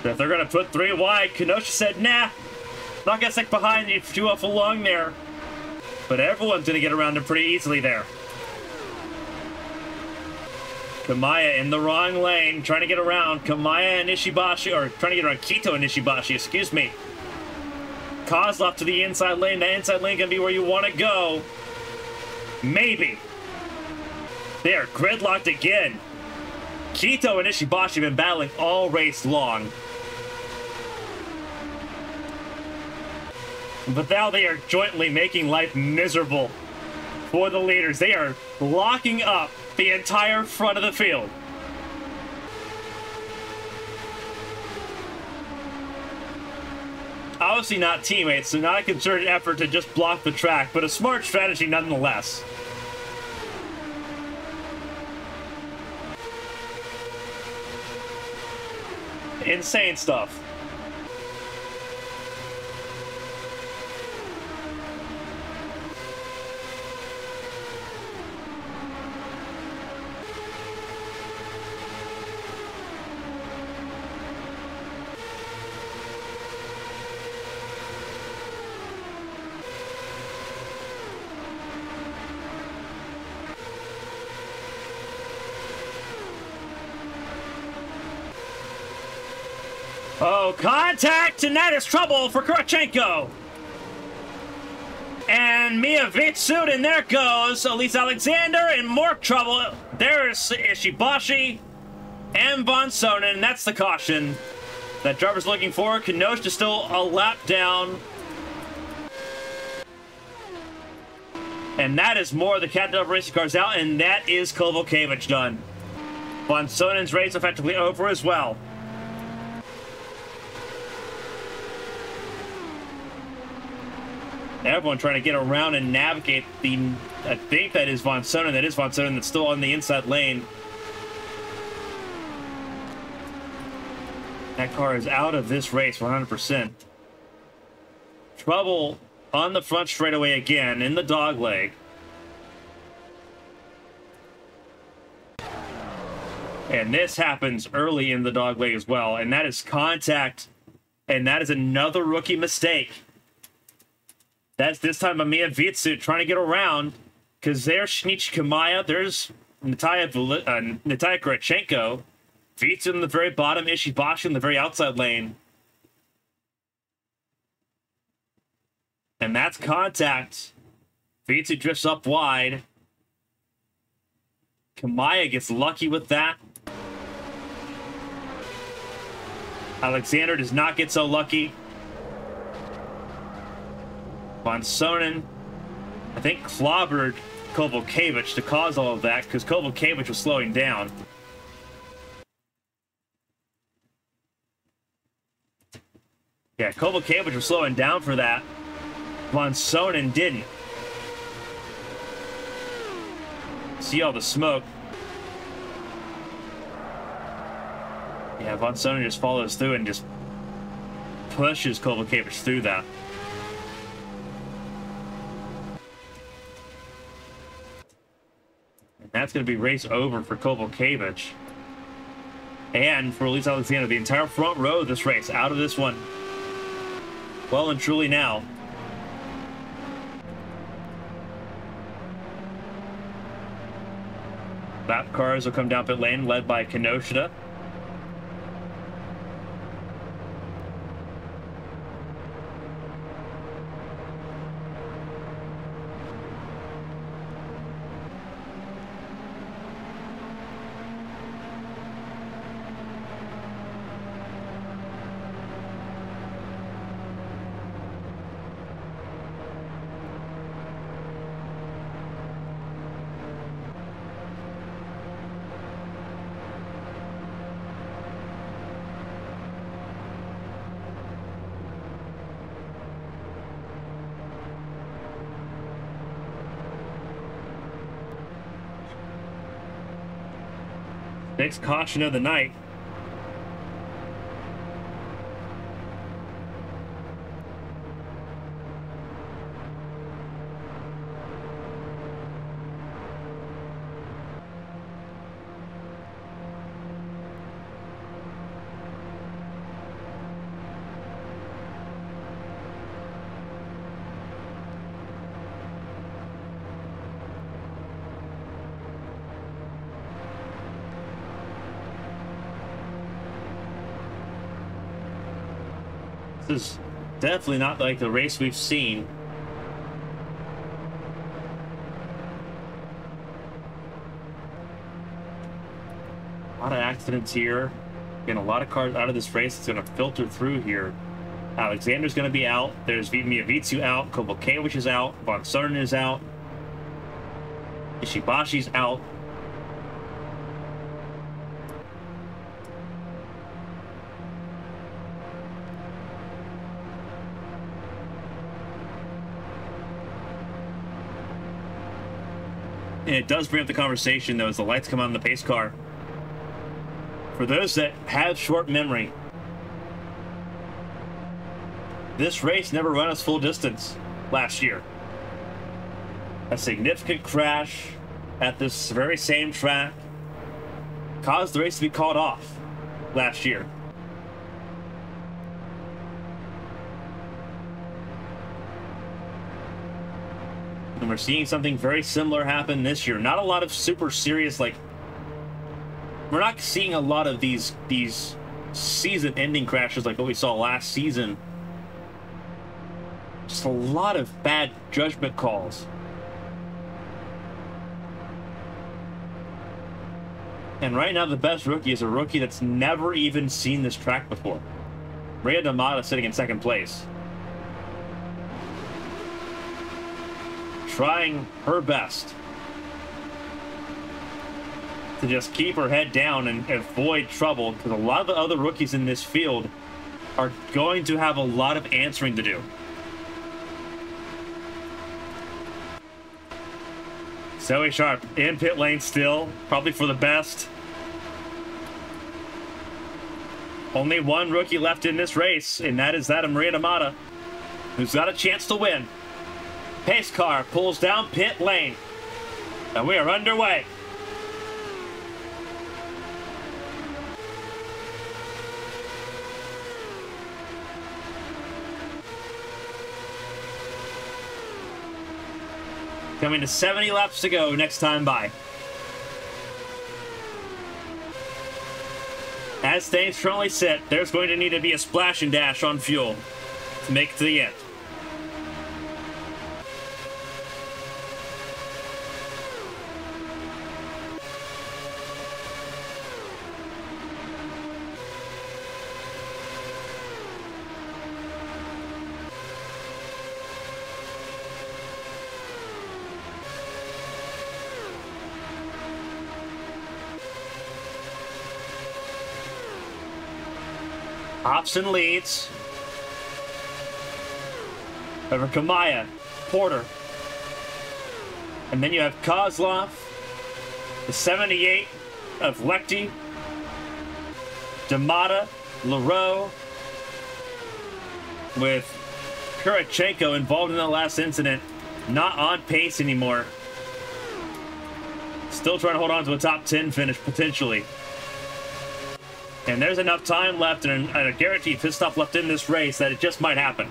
If they're going to put 3 wide, Kenosha said, nah, Not gonna stick behind you too awful long there. But everyone's gonna get around him pretty easily there. Kamaya in the wrong lane, trying to get around Kamaya and Ishibashi, or trying to get around Kito and Ishibashi, excuse me. Kozlov to the inside lane. That inside lane gonna be where you want to go. Maybe. There, gridlocked again. Kito and Ishibashi have been battling all race long. But now they are jointly making life miserable for the leaders. They are locking up the entire front of the field. Obviously not teammates, so not a concerted effort to just block the track, but a smart strategy nonetheless. Insane stuff. Oh, contact, and that is trouble for Kurachenko. And Mia Vitsut, and there goes Elise Alexander in more trouble. There's Ishibashi and Von Sonnen, and that's the caution that driver's looking for. Kenosha still a lap down. And that is more. The captain of racing cars out, and that is Kovalevich done. Von Sonnen's race effectively over as well. Everyone trying to get around and navigate the... I think that is Von Sonnen. That is Von Sonnen that's still on the inside lane. That car is out of this race 100%. Trouble on the front straightaway again in the dog leg. And this happens early in the dog leg as well. And that is contact. And that is another rookie mistake. That's this time Mamiya Vitsut trying to get around, because there's Shinichi Kamaya, there's Natalia Kurachenko, Vitsut in the very bottom, Ishibashi in the very outside lane. And that's contact. Vitsut drifts up wide. Kamaya gets lucky with that. Alexander does not get so lucky. Von Sonnen, I think, clobbered Kovalevich to cause all of that, because Kovalevich was slowing down. Yeah, Kovalevich was slowing down for that. Von Sonnen didn't. See all the smoke. Yeah, Von Sonnen just follows through and just pushes Kovalevich through that. That's going to be race over for Kovalevich. And for Elise Alexander, the entire front row of this race, out of this one. Well and truly now. Lap cars will come down pit lane, led by Kenosha. Next caution of the night. This is definitely not like the race we've seen. A lot of accidents here. Getting a lot of cars out of this race. It's going to filter through here. Alexander's going to be out. There's Miyavizu out. Kovalkiewicz is out. Von Sonnen is out. Ishibashi's out. And it does bring up the conversation, though, as the lights come on in the pace car. For those that have short memory, this race never ran its full distance last year. A significant crash at this very same track caused the race to be called off last year. And we're seeing something very similar happen this year. Not a lot of super serious, like, we're not seeing a lot of these season-ending crashes like what we saw last season. Just a lot of bad judgment calls. And right now, the best rookie is a rookie that's never even seen this track before. Rhea Damata sitting in second place. Trying her best to just keep her head down and avoid trouble, because a lot of the other rookies in this field are going to have a lot of answering to do. Zoe Sharp in pit lane still, probably for the best. Only one rookie left in this race, and that is that of Maria Damata, who's got a chance to win. Pace car pulls down pit lane, and we are underway. Coming to 70 laps to go next time by. As things currently sit, there's going to need to be a splash and dash on fuel to make it to the end. Hobson leads over Kamaya, Porter, and then you have Kozlov, the 78 of Lechty, Damata, Leroux, with Kurachenko involved in the last incident, not on pace anymore. Still trying to hold on to a top 10 finish, potentially. And there's enough time left and a guaranteed pit stop left in this race that it just might happen.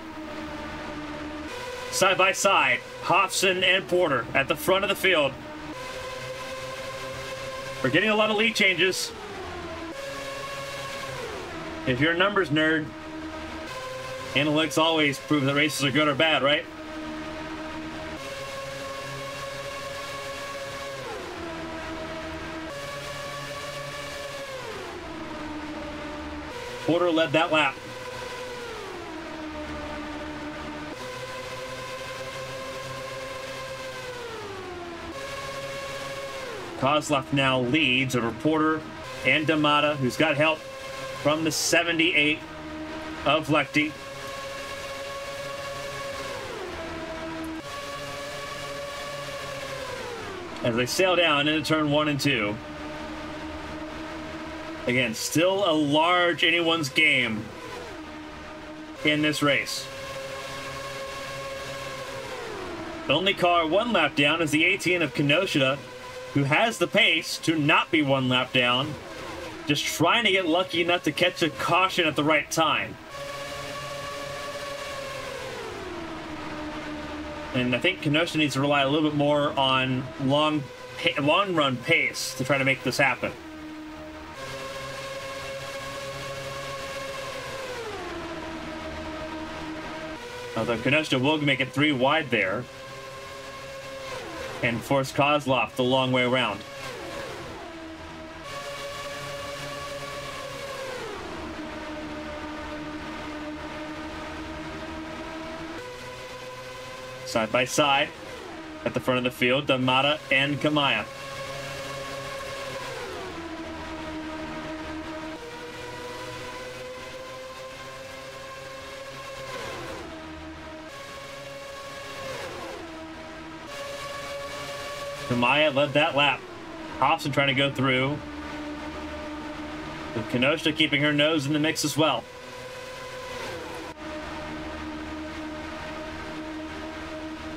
Side by side, Hobson and Porter at the front of the field. We're getting a lot of lead changes. If you're a numbers nerd, analytics always prove that races are good or bad, right? Porter led that lap. Kozlov now leads over Porter and Damata, who's got help from the 78 of Lechty. As they sail down into turn 1 and 2. Again, still a large anyone's game in this race. The only car one lap down is the AT&T of Kenosha, who has the pace to not be one lap down, just trying to get lucky enough to catch a caution at the right time. And I think Kenosha needs to rely a little bit more on long run pace to try to make this happen. Although Kenosha will make it 3 wide there and force Kozlov the long way around. Side by side at the front of the field, Damata and Kamaya. Kamaya led that lap. Hobson trying to go through. With Kenosha keeping her nose in the mix as well.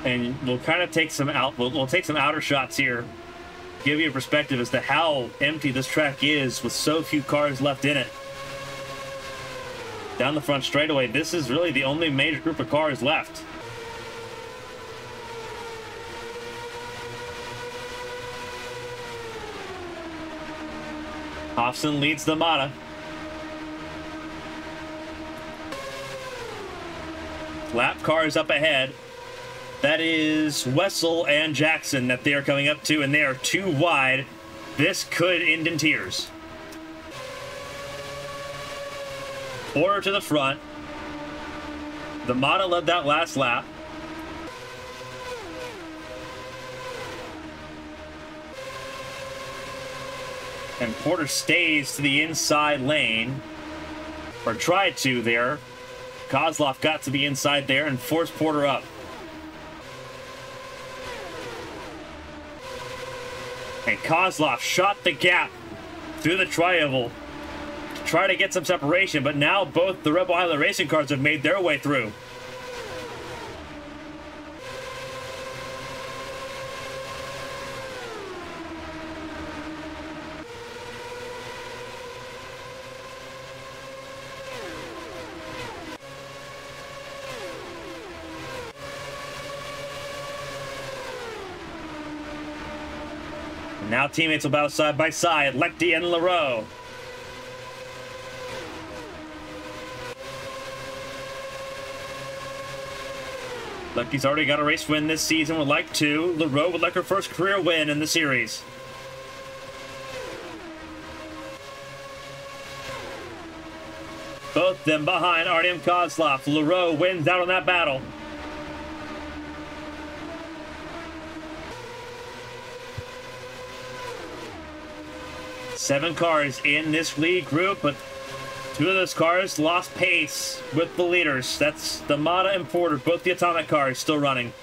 And we'll kind of take some we'll take some outer shots here. Give you a perspective as to how empty this track is with so few cars left in it. Down the front straightaway, this is really the only major group of cars left. Hobson leads the Mata. Lap cars up ahead. That is Wessel and Jackson that they are coming up to, and they are 2 wide. This could end in tears. Porter to the front. The Mata led that last lap. And Porter stays to the inside lane, or tried to there. Kozlov got to the inside there and forced Porter up. And Kozlov shot the gap through the tri-oval to try to get some separation, but now both the Rebel Island racing cars have made their way through. Now teammates will battle side by side, Lecty and LaRoe. Lecty's already got a race win this season, would like to. LaRoe would like her first career win in the series. Both them behind Artyom Kozlov. LaRoe wins out on that battle. Seven cars in this lead group, but 2 of those cars lost pace with the leaders. That's the Mata and Porter, both the Atomic cars still running,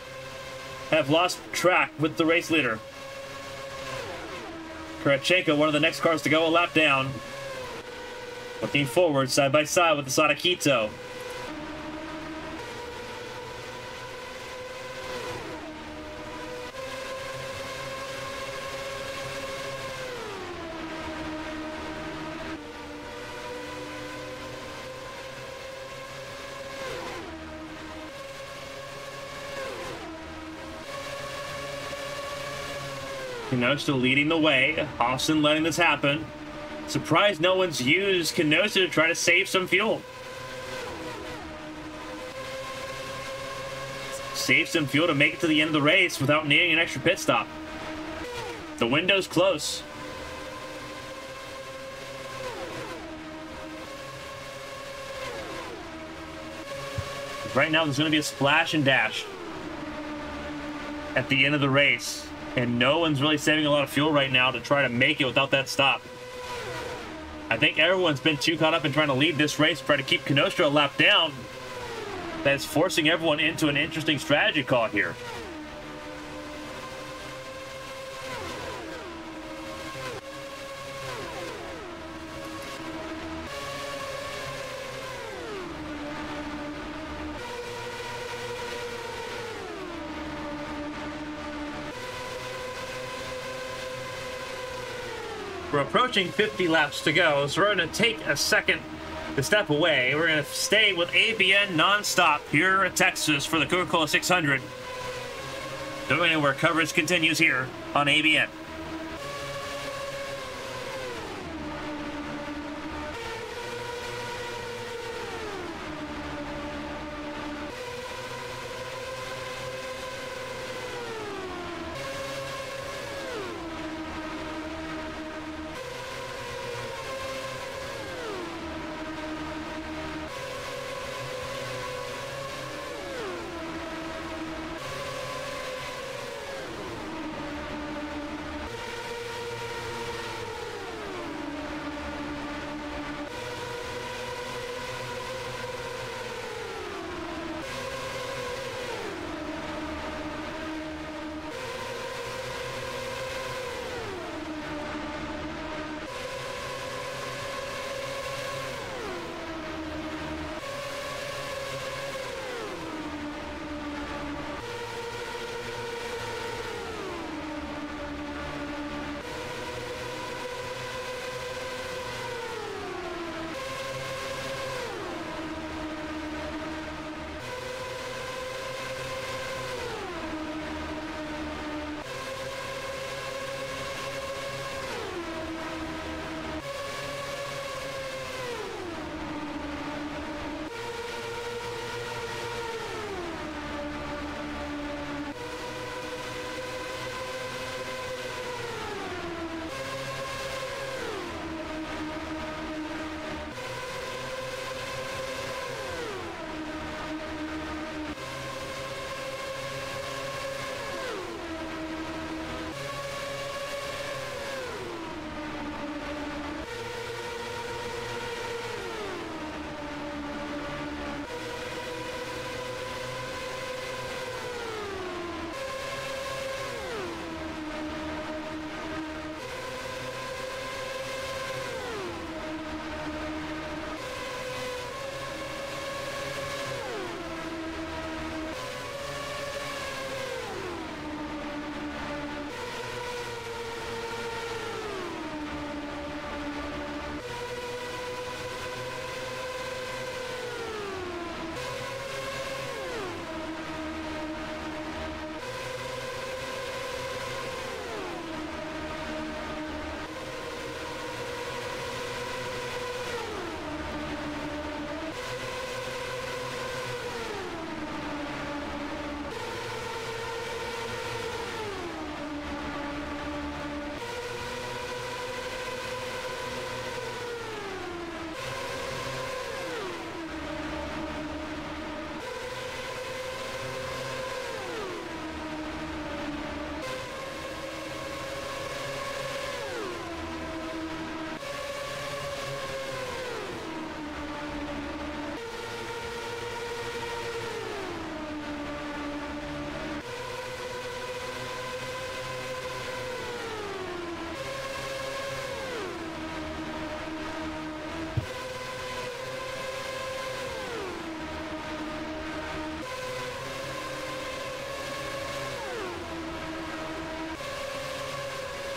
have lost track with the race leader. Kurachenko, one of the next cars to go a lap down. Looking forward side by side with the Sadakito. Kenosha leading the way. Hobson letting this happen. Surprised no one's used Kenosha to try to save some fuel. Save some fuel to make it to the end of the race without needing an extra pit stop. The window's close. Right now there's going to be a splash and dash at the end of the race. And no one's really saving a lot of fuel right now to try to make it without that stop. I think everyone's been too caught up in trying to lead this race, try to keep Kenosha a lap down. That's forcing everyone into an interesting strategy call here. We're approaching 50 laps to go, so we're going to take a second to step away. We're going to stay with ABN nonstop here at Texas for the Coca-Cola 600. Don't go anywhere, coverage continues here on ABN.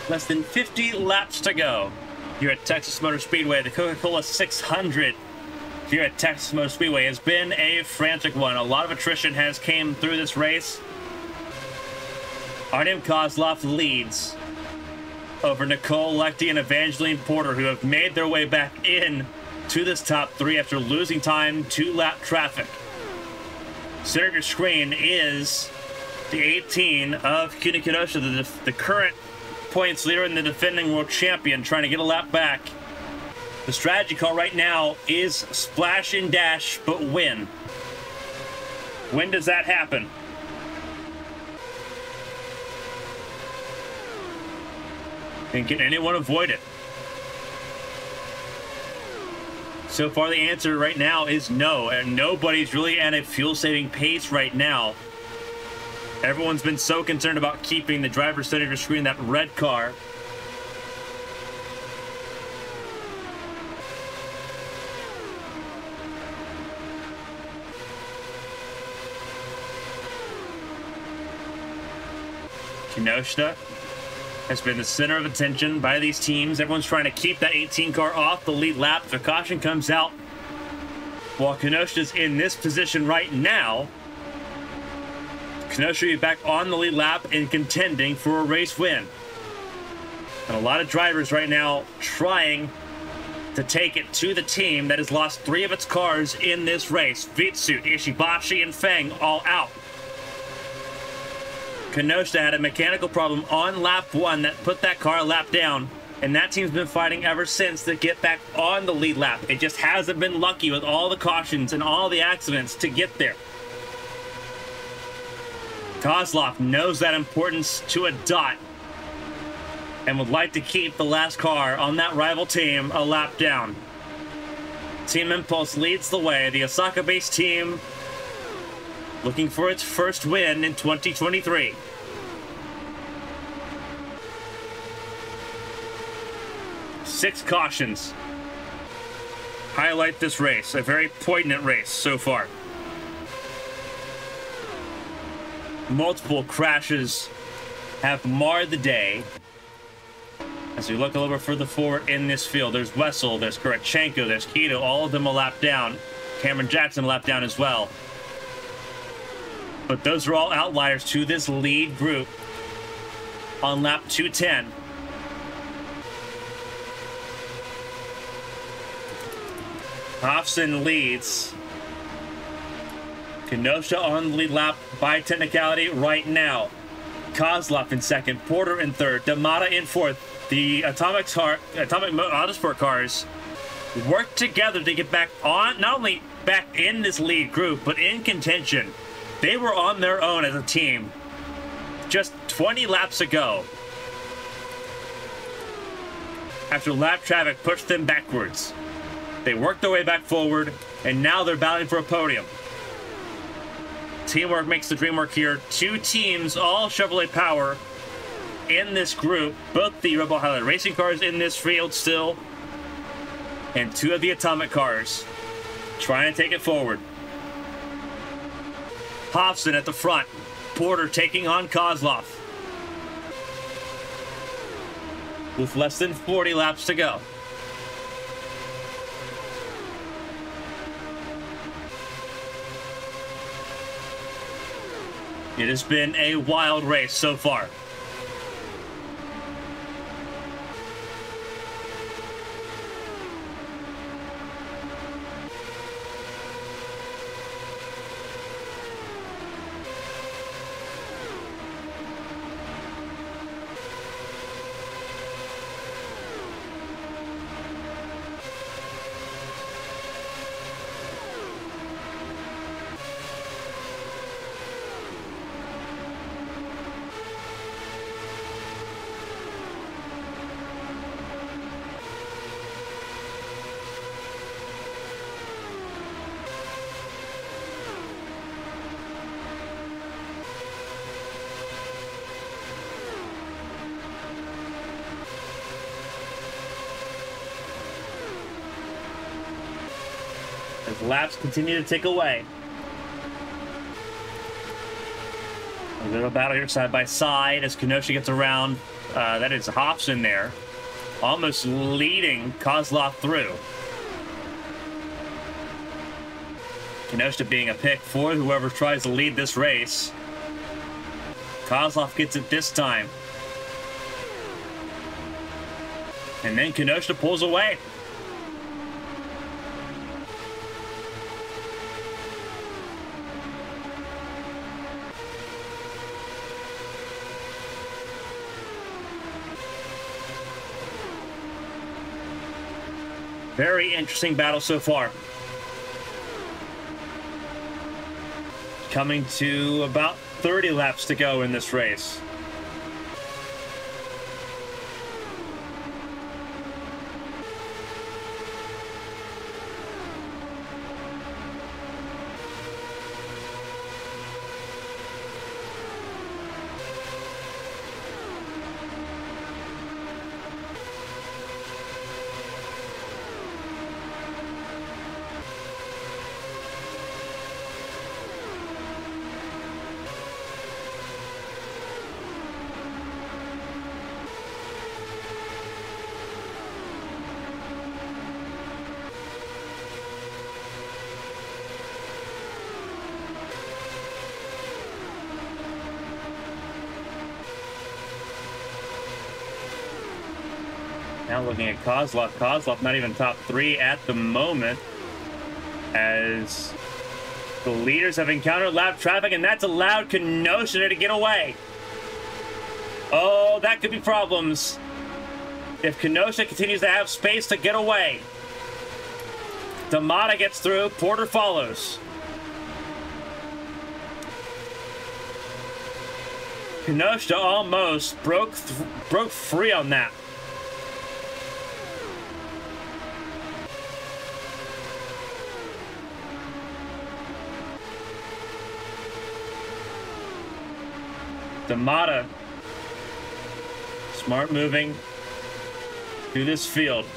Less than 50 laps to go here at Texas Motor Speedway. The Coca-Cola 600 here at Texas Motor Speedway has been a frantic one. A lot of attrition has came through this race. Artem Kozlov leads over Nicole Lecty and Evangeline Porter, who have made their way back in to this top three after losing time to lap traffic. Center of your screen is the 18 of CUNY Kenosha, the current points leader and the defending world champion, trying to get a lap back. The strategy call right now is splash and dash, but win. When does that happen? And can anyone avoid it? So far, the answer right now is no, and nobody's really at a fuel-saving pace right now. Everyone's been so concerned about keeping the driver's center of your screen, that red car. Kenosha has been the center of attention by these teams. Everyone's trying to keep that 18 car off the lead lap. The caution comes out while Kenosha's in this position right now. Kenosha will be back on the lead lap and contending for a race win. And a lot of drivers right now trying to take it to the team that has lost 3 of its cars in this race. Vitsu, Ishibashi, and Feng all out. Kenosha had a mechanical problem on lap 1 that put that car a lap down, and that team's been fighting ever since to get back on the lead lap. It just hasn't been lucky with all the cautions and all the accidents to get there. Kozlov knows that importance to a dot and would like to keep the last car on that rival team a lap down. Team Impulse leads the way. The Osaka-based team looking for its first win in 2023. Six cautions highlight this race. A very poignant race so far. Multiple crashes have marred the day. As we look a little bit further forward in this field, there's Wessel, there's Kurachenko, there's Keto, all of them a lap down. Cameron Jackson a lap down as well. But those are all outliers to this lead group on lap 210. Hofson leads. Kenosha on the lead lap by technicality right now. Kozlov in second, Porter in third, D'Amata in fourth. The Atomic Autosport cars work together to get back on, not only back in this lead group, but in contention. They were on their own as a team just 20 laps ago after lap traffic pushed them backwards. They worked their way back forward, and now they're battling for a podium. Teamwork makes the dream work here. 2 teams, all Chevrolet power in this group. Both the Rebel Highlight Racing cars in this field still, and 2 of the Atomic cars trying to take it forward. Hofson at the front. Porter taking on Kozlov with less than 40 laps to go. It has been a wild race so far. As laps continue to tick away. A little battle here side by side as Kenosha gets around. That is Hobson there, almost leading Kozlov through. Kenosha being a pick for whoever tries to lead this race. Kozlov gets it this time. And then Kenosha pulls away. Very interesting battle so far. Coming to about 30 laps to go in this race. Now looking at Kozlov. Kozlov not even top 3 at the moment, as the leaders have encountered lap traffic, and that's allowed Kenosha to get away. Oh, that could be problems if Kenosha continues to have space to get away. D'Amata gets through. Porter follows. Kenosha almost broke free on that. D'Amata, smart moving through this field,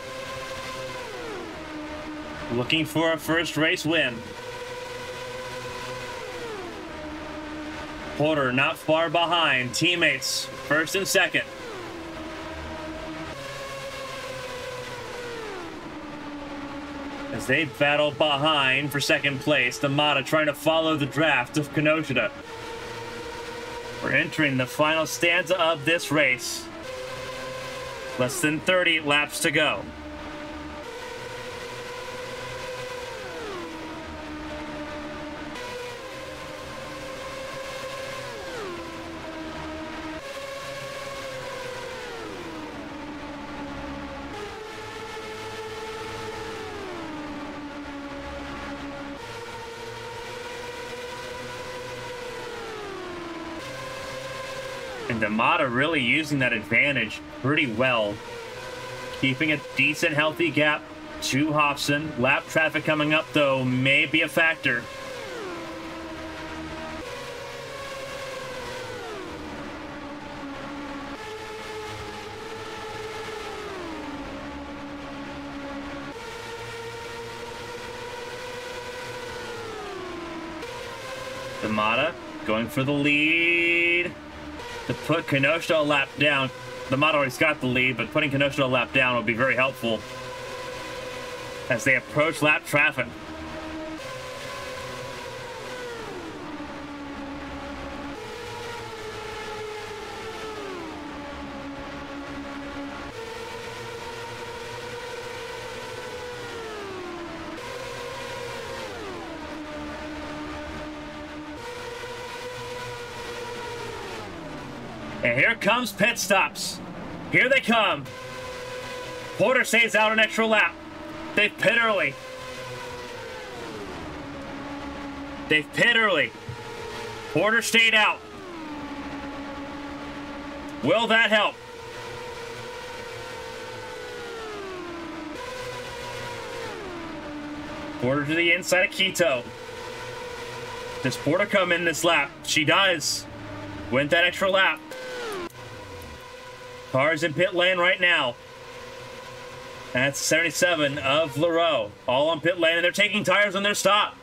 looking for a first race win. Porter not far behind, teammates first and second. As they battle behind for second place, D'Amata trying to follow the draft of Kenosha. We're entering the final stanza of this race. Less than 30 laps to go. And D'Amata really using that advantage pretty well. Keeping a decent, healthy gap to Hobson. Lap traffic coming up, though, may be a factor. D'Amata going for the lead to put Kenosha a lap down. D'Amata already's got the lead, but putting Kenosha a lap down will be very helpful as they approach lap traffic. And here comes pit stops. Here they come. Porter stays out an extra lap. They've pit early. They've pit early. Porter stayed out. Will that help? Porter to the inside of Quito. Does Porter come in this lap? She does. Went that extra lap. Cars in pit lane right now. That's 77 of Leroux. All on pit lane, and they're taking tires on their stop.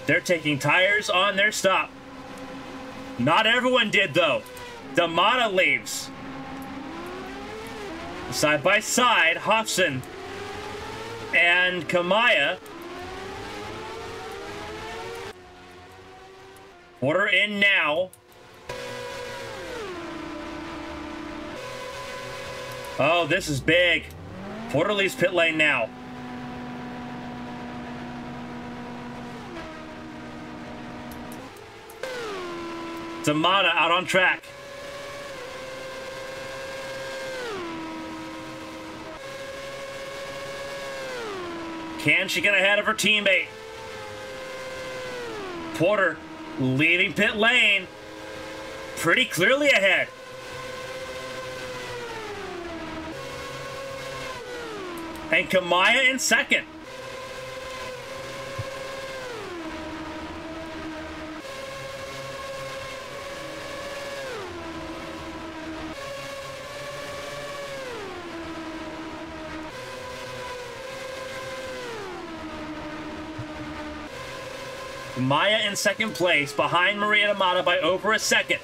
They're taking tires on their stop. Not everyone did, though. D'Amata leaves. Side by side, Hobson and Kamaya. Porter in now. Oh, this is big. Porter leaves pit lane now. D'Amata out on track. Can she get ahead of her teammate? Porter leaving pit lane. Pretty clearly ahead. And Kamaya in second. Maya in second place, behind Maria D'Amata by over a second.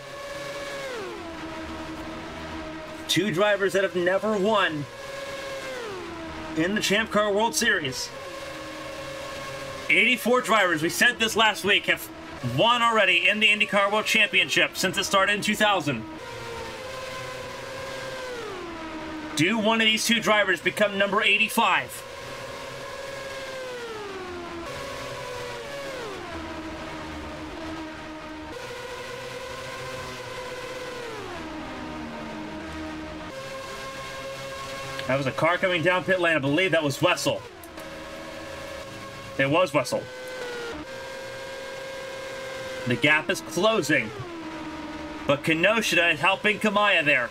Two drivers that have never won in the Champ Car World Series. 84 drivers, we said this last week, have won already in the IndyCar World Championship since it started in 2000. Do one of these two drivers become number 85? That was a car coming down pit lane. I believe that was Wessel. It was Wessel. The gap is closing. But Kinoshita is helping Kamaya there.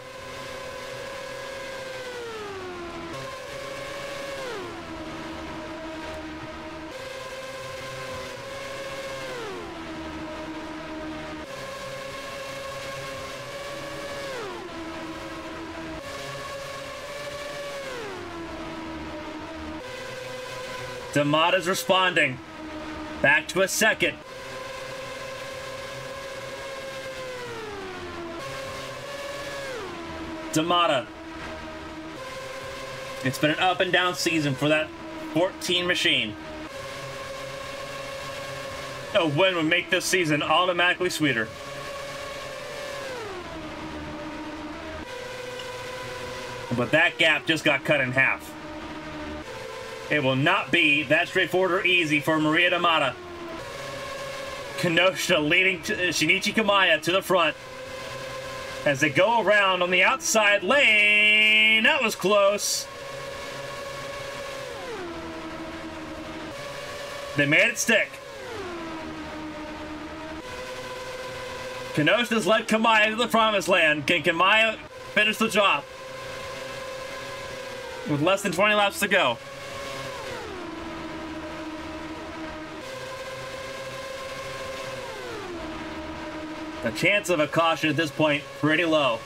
D'Amata's responding. Back to a second. D'Amata. It's been an up and down season for that 14 machine. A win would make this season automatically sweeter. But that gap just got cut in half. It will not be that straightforward or easy for Maria D'Amata. Kenosha leading Shinichi Kamaya to the front as they go around on the outside lane. That was close. They made it stick. Kenosha's led Kamaya to the promised land. Can Kamaya finish the job? With less than 20 laps to go. The chance of a caution at this point, pretty low.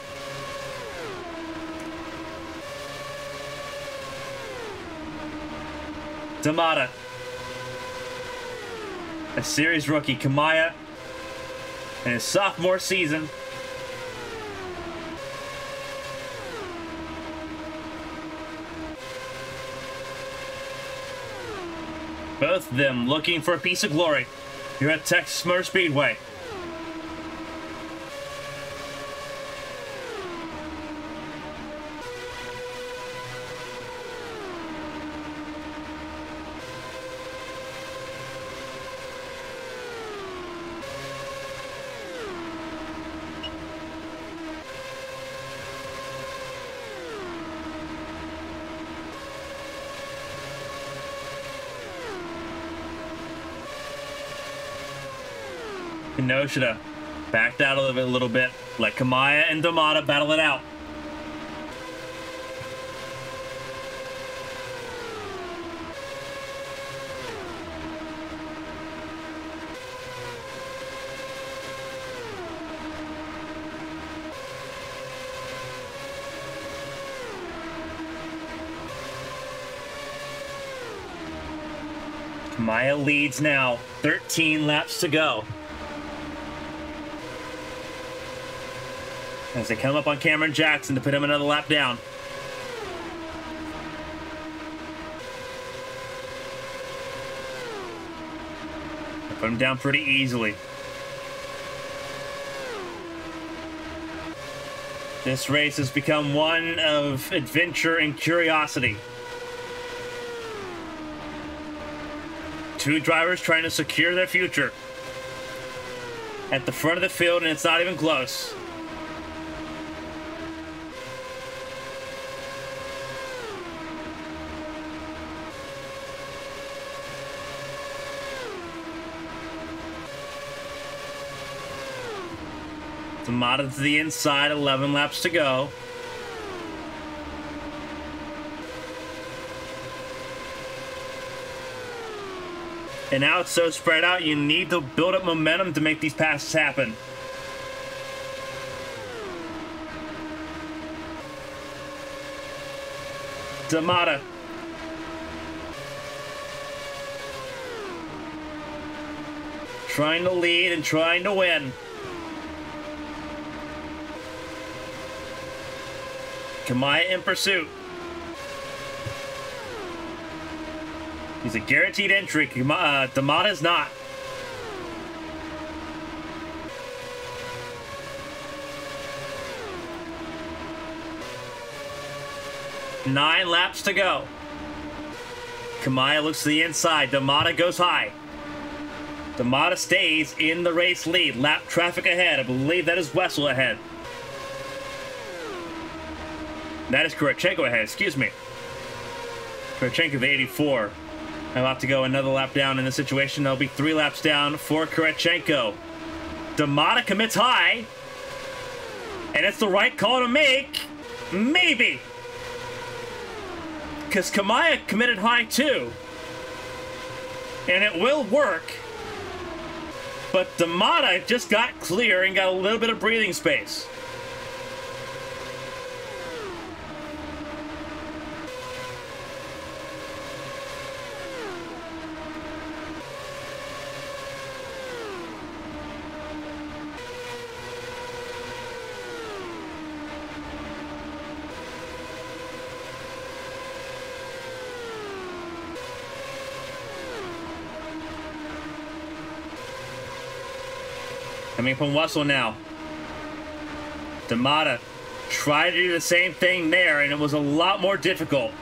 D'Amata. A series rookie, Kamaya, in his sophomore season. Both of them looking for a piece of glory here at Texas Motor Speedway. Kinoshita backed out of it a little bit. Let Kamaya and D'Amata battle it out. Kamaya leads now. 13 laps to go. as they come up on Cameron Jackson to put him another lap down. They put him down pretty easily. This race has become one of adventure and curiosity. Two drivers trying to secure their future at the front of the field, and it's not even close. Tamada to the inside, 11 laps to go. And now it's so spread out, you need to build up momentum to make these passes happen. Tamada. Trying to lead and trying to win. Kamaya in pursuit. He's a guaranteed entry. Tamada's not. Nine laps to go. Kamaya looks to the inside. Tamada goes high. Tamada stays in the race lead. Lap traffic ahead. I believe that is Wessel ahead. That is Kurachenko ahead, excuse me. Kurachenko, the 84. I'm about to go another lap down in this situation. There'll be 3 laps down for Kurachenko. Tamada commits high. And it's the right call to make. Maybe. Because Kamaya committed high too. And it will work. But Tamada just got clear and got a little bit of breathing space. Coming from Wessel now. Tamada tried to do the same thing there, and it was a lot more difficult.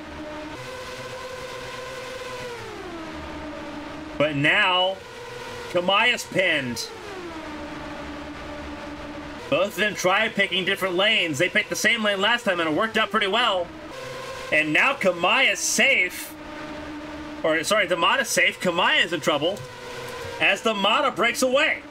But now, Kamaya's pinned. Both of them tried picking different lanes. They picked the same lane last time, and it worked out pretty well. And now Kamaya's safe. Or, sorry, Tamada's safe. Kamaya's in trouble as Tamada breaks away.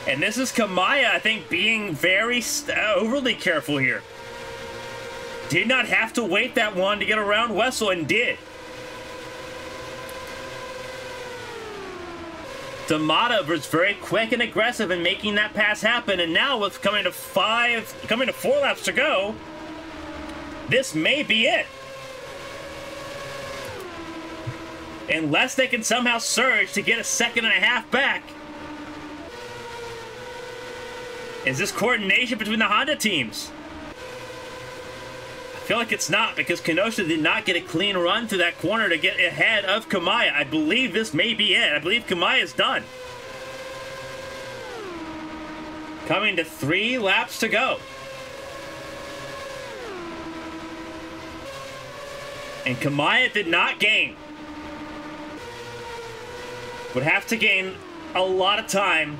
And this is Kamaya, I think, being very overly careful here. Did not have to wait that one to get around Wessel, and did. Tamada was very quick and aggressive in making that pass happen, and now with coming to 4 laps to go, this may be it. Unless they can somehow surge to get a 2.5 seconds back. Is this coordination between the Honda teams? I feel like it's not, because Kenosha did not get a clean run through that corner to get ahead of Kamaya. I believe this may be it. I believe Kamaya is done. Coming to 3 laps to go. And Kamaya did not gain. Would have to gain a lot of time.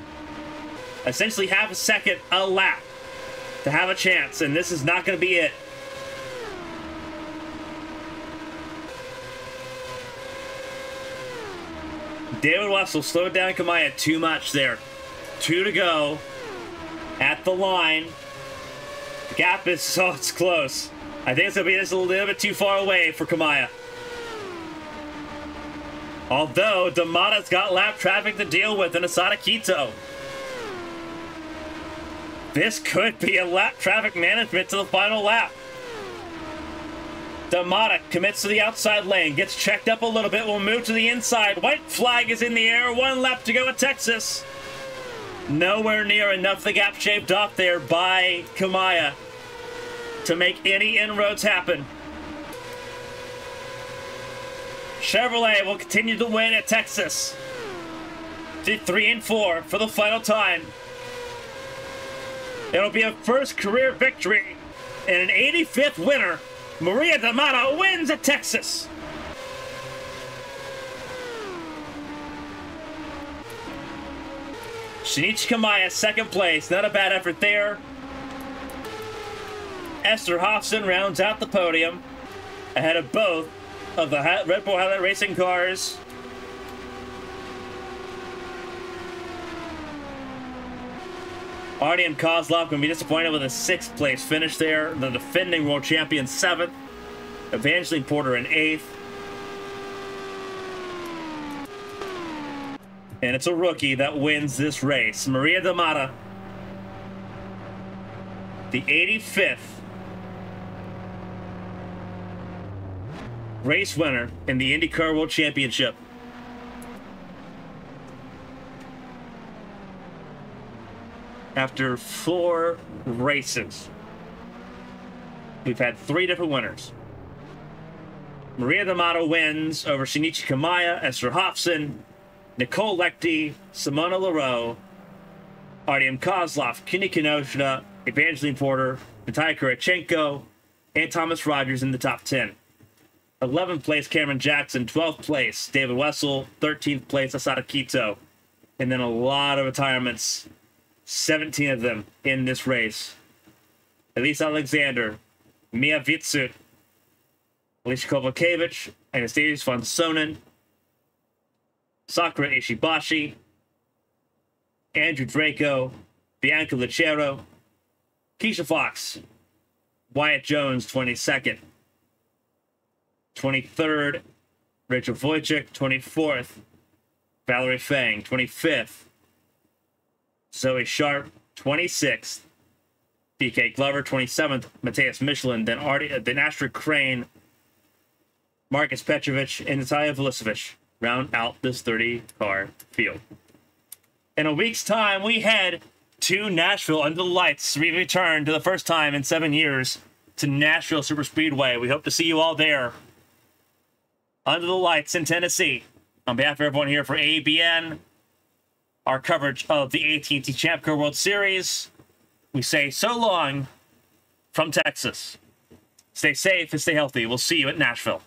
Essentially half a second a lap to have a chance, and this is not going to be it. David Wessel slowed down Kamaya too much there. 2 to go at the line. The gap is so it's close. I think it's going to be just a little bit too far away for Kamaya. Although Tamada's got lap traffic to deal with in Asada Quito. This could be a lap traffic management to the final lap. D'Amata commits to the outside lane, gets checked up a little bit, will move to the inside. White flag is in the air, 1 lap to go at Texas. Nowhere near enough the gap shaved off there by Kamaya to make any inroads happen. Chevrolet will continue to win at Texas. 3 and 4 for the final time. It'll be a first career victory and an 85th winner. Maria D'Amata wins at Texas. Shinichi Kamaya, second place. Not a bad effort there. Esther Hofson rounds out the podium ahead of both of the Red Bull Highlight Racing cars. Artyom Kozlov going to be disappointed with a 6th place finish there. The defending world champion 7th. Evangeline Porter in 8th. And it's a rookie that wins this race. Maria D'Amata, the 85th race winner in the IndyCar World Championship. After 4 races, we've had 3 different winners. Maria D'Amata wins over Shinichi Kamaya, Esther Hofson, Nicole Lechty, Simona Leroux, Artyom Kozlov, Kimi Kinoshita, Evangeline Porter, Natalia Kurachenko, and Thomas Rogers in the top 10. 11th place, Cameron Jackson. 12th place, David Wessel. 13th place, Asada Kito. And then a lot of retirements. 17 of them in this race. Elise Alexander, Mia Vitsut, Alicia Kovalkiewicz, Anastasius von Sonen, Sakura Ishibashi, Andrew Draco, Bianca Lucero, Keisha Fox, Wyatt Jones, 22nd. 23rd, Rachel Wojcik, 24th, Valerie Fang, 25th, Zoe Sharp, 26th, BK Glover, 27th, Matthias Michelin, then Astrid Crane, Marcus Petrovich, and Natalia Vulicevic round out this 30-car field. In a week's time, we head to Nashville under the lights. We return to the first time in 7 years to Nashville Super Speedway. We hope to see you all there under the lights in Tennessee. On behalf of everyone here for ABN, our coverage of the AT&T Champ Car World Series, we say so long from Texas. Stay safe and stay healthy. We'll see you at Nashville.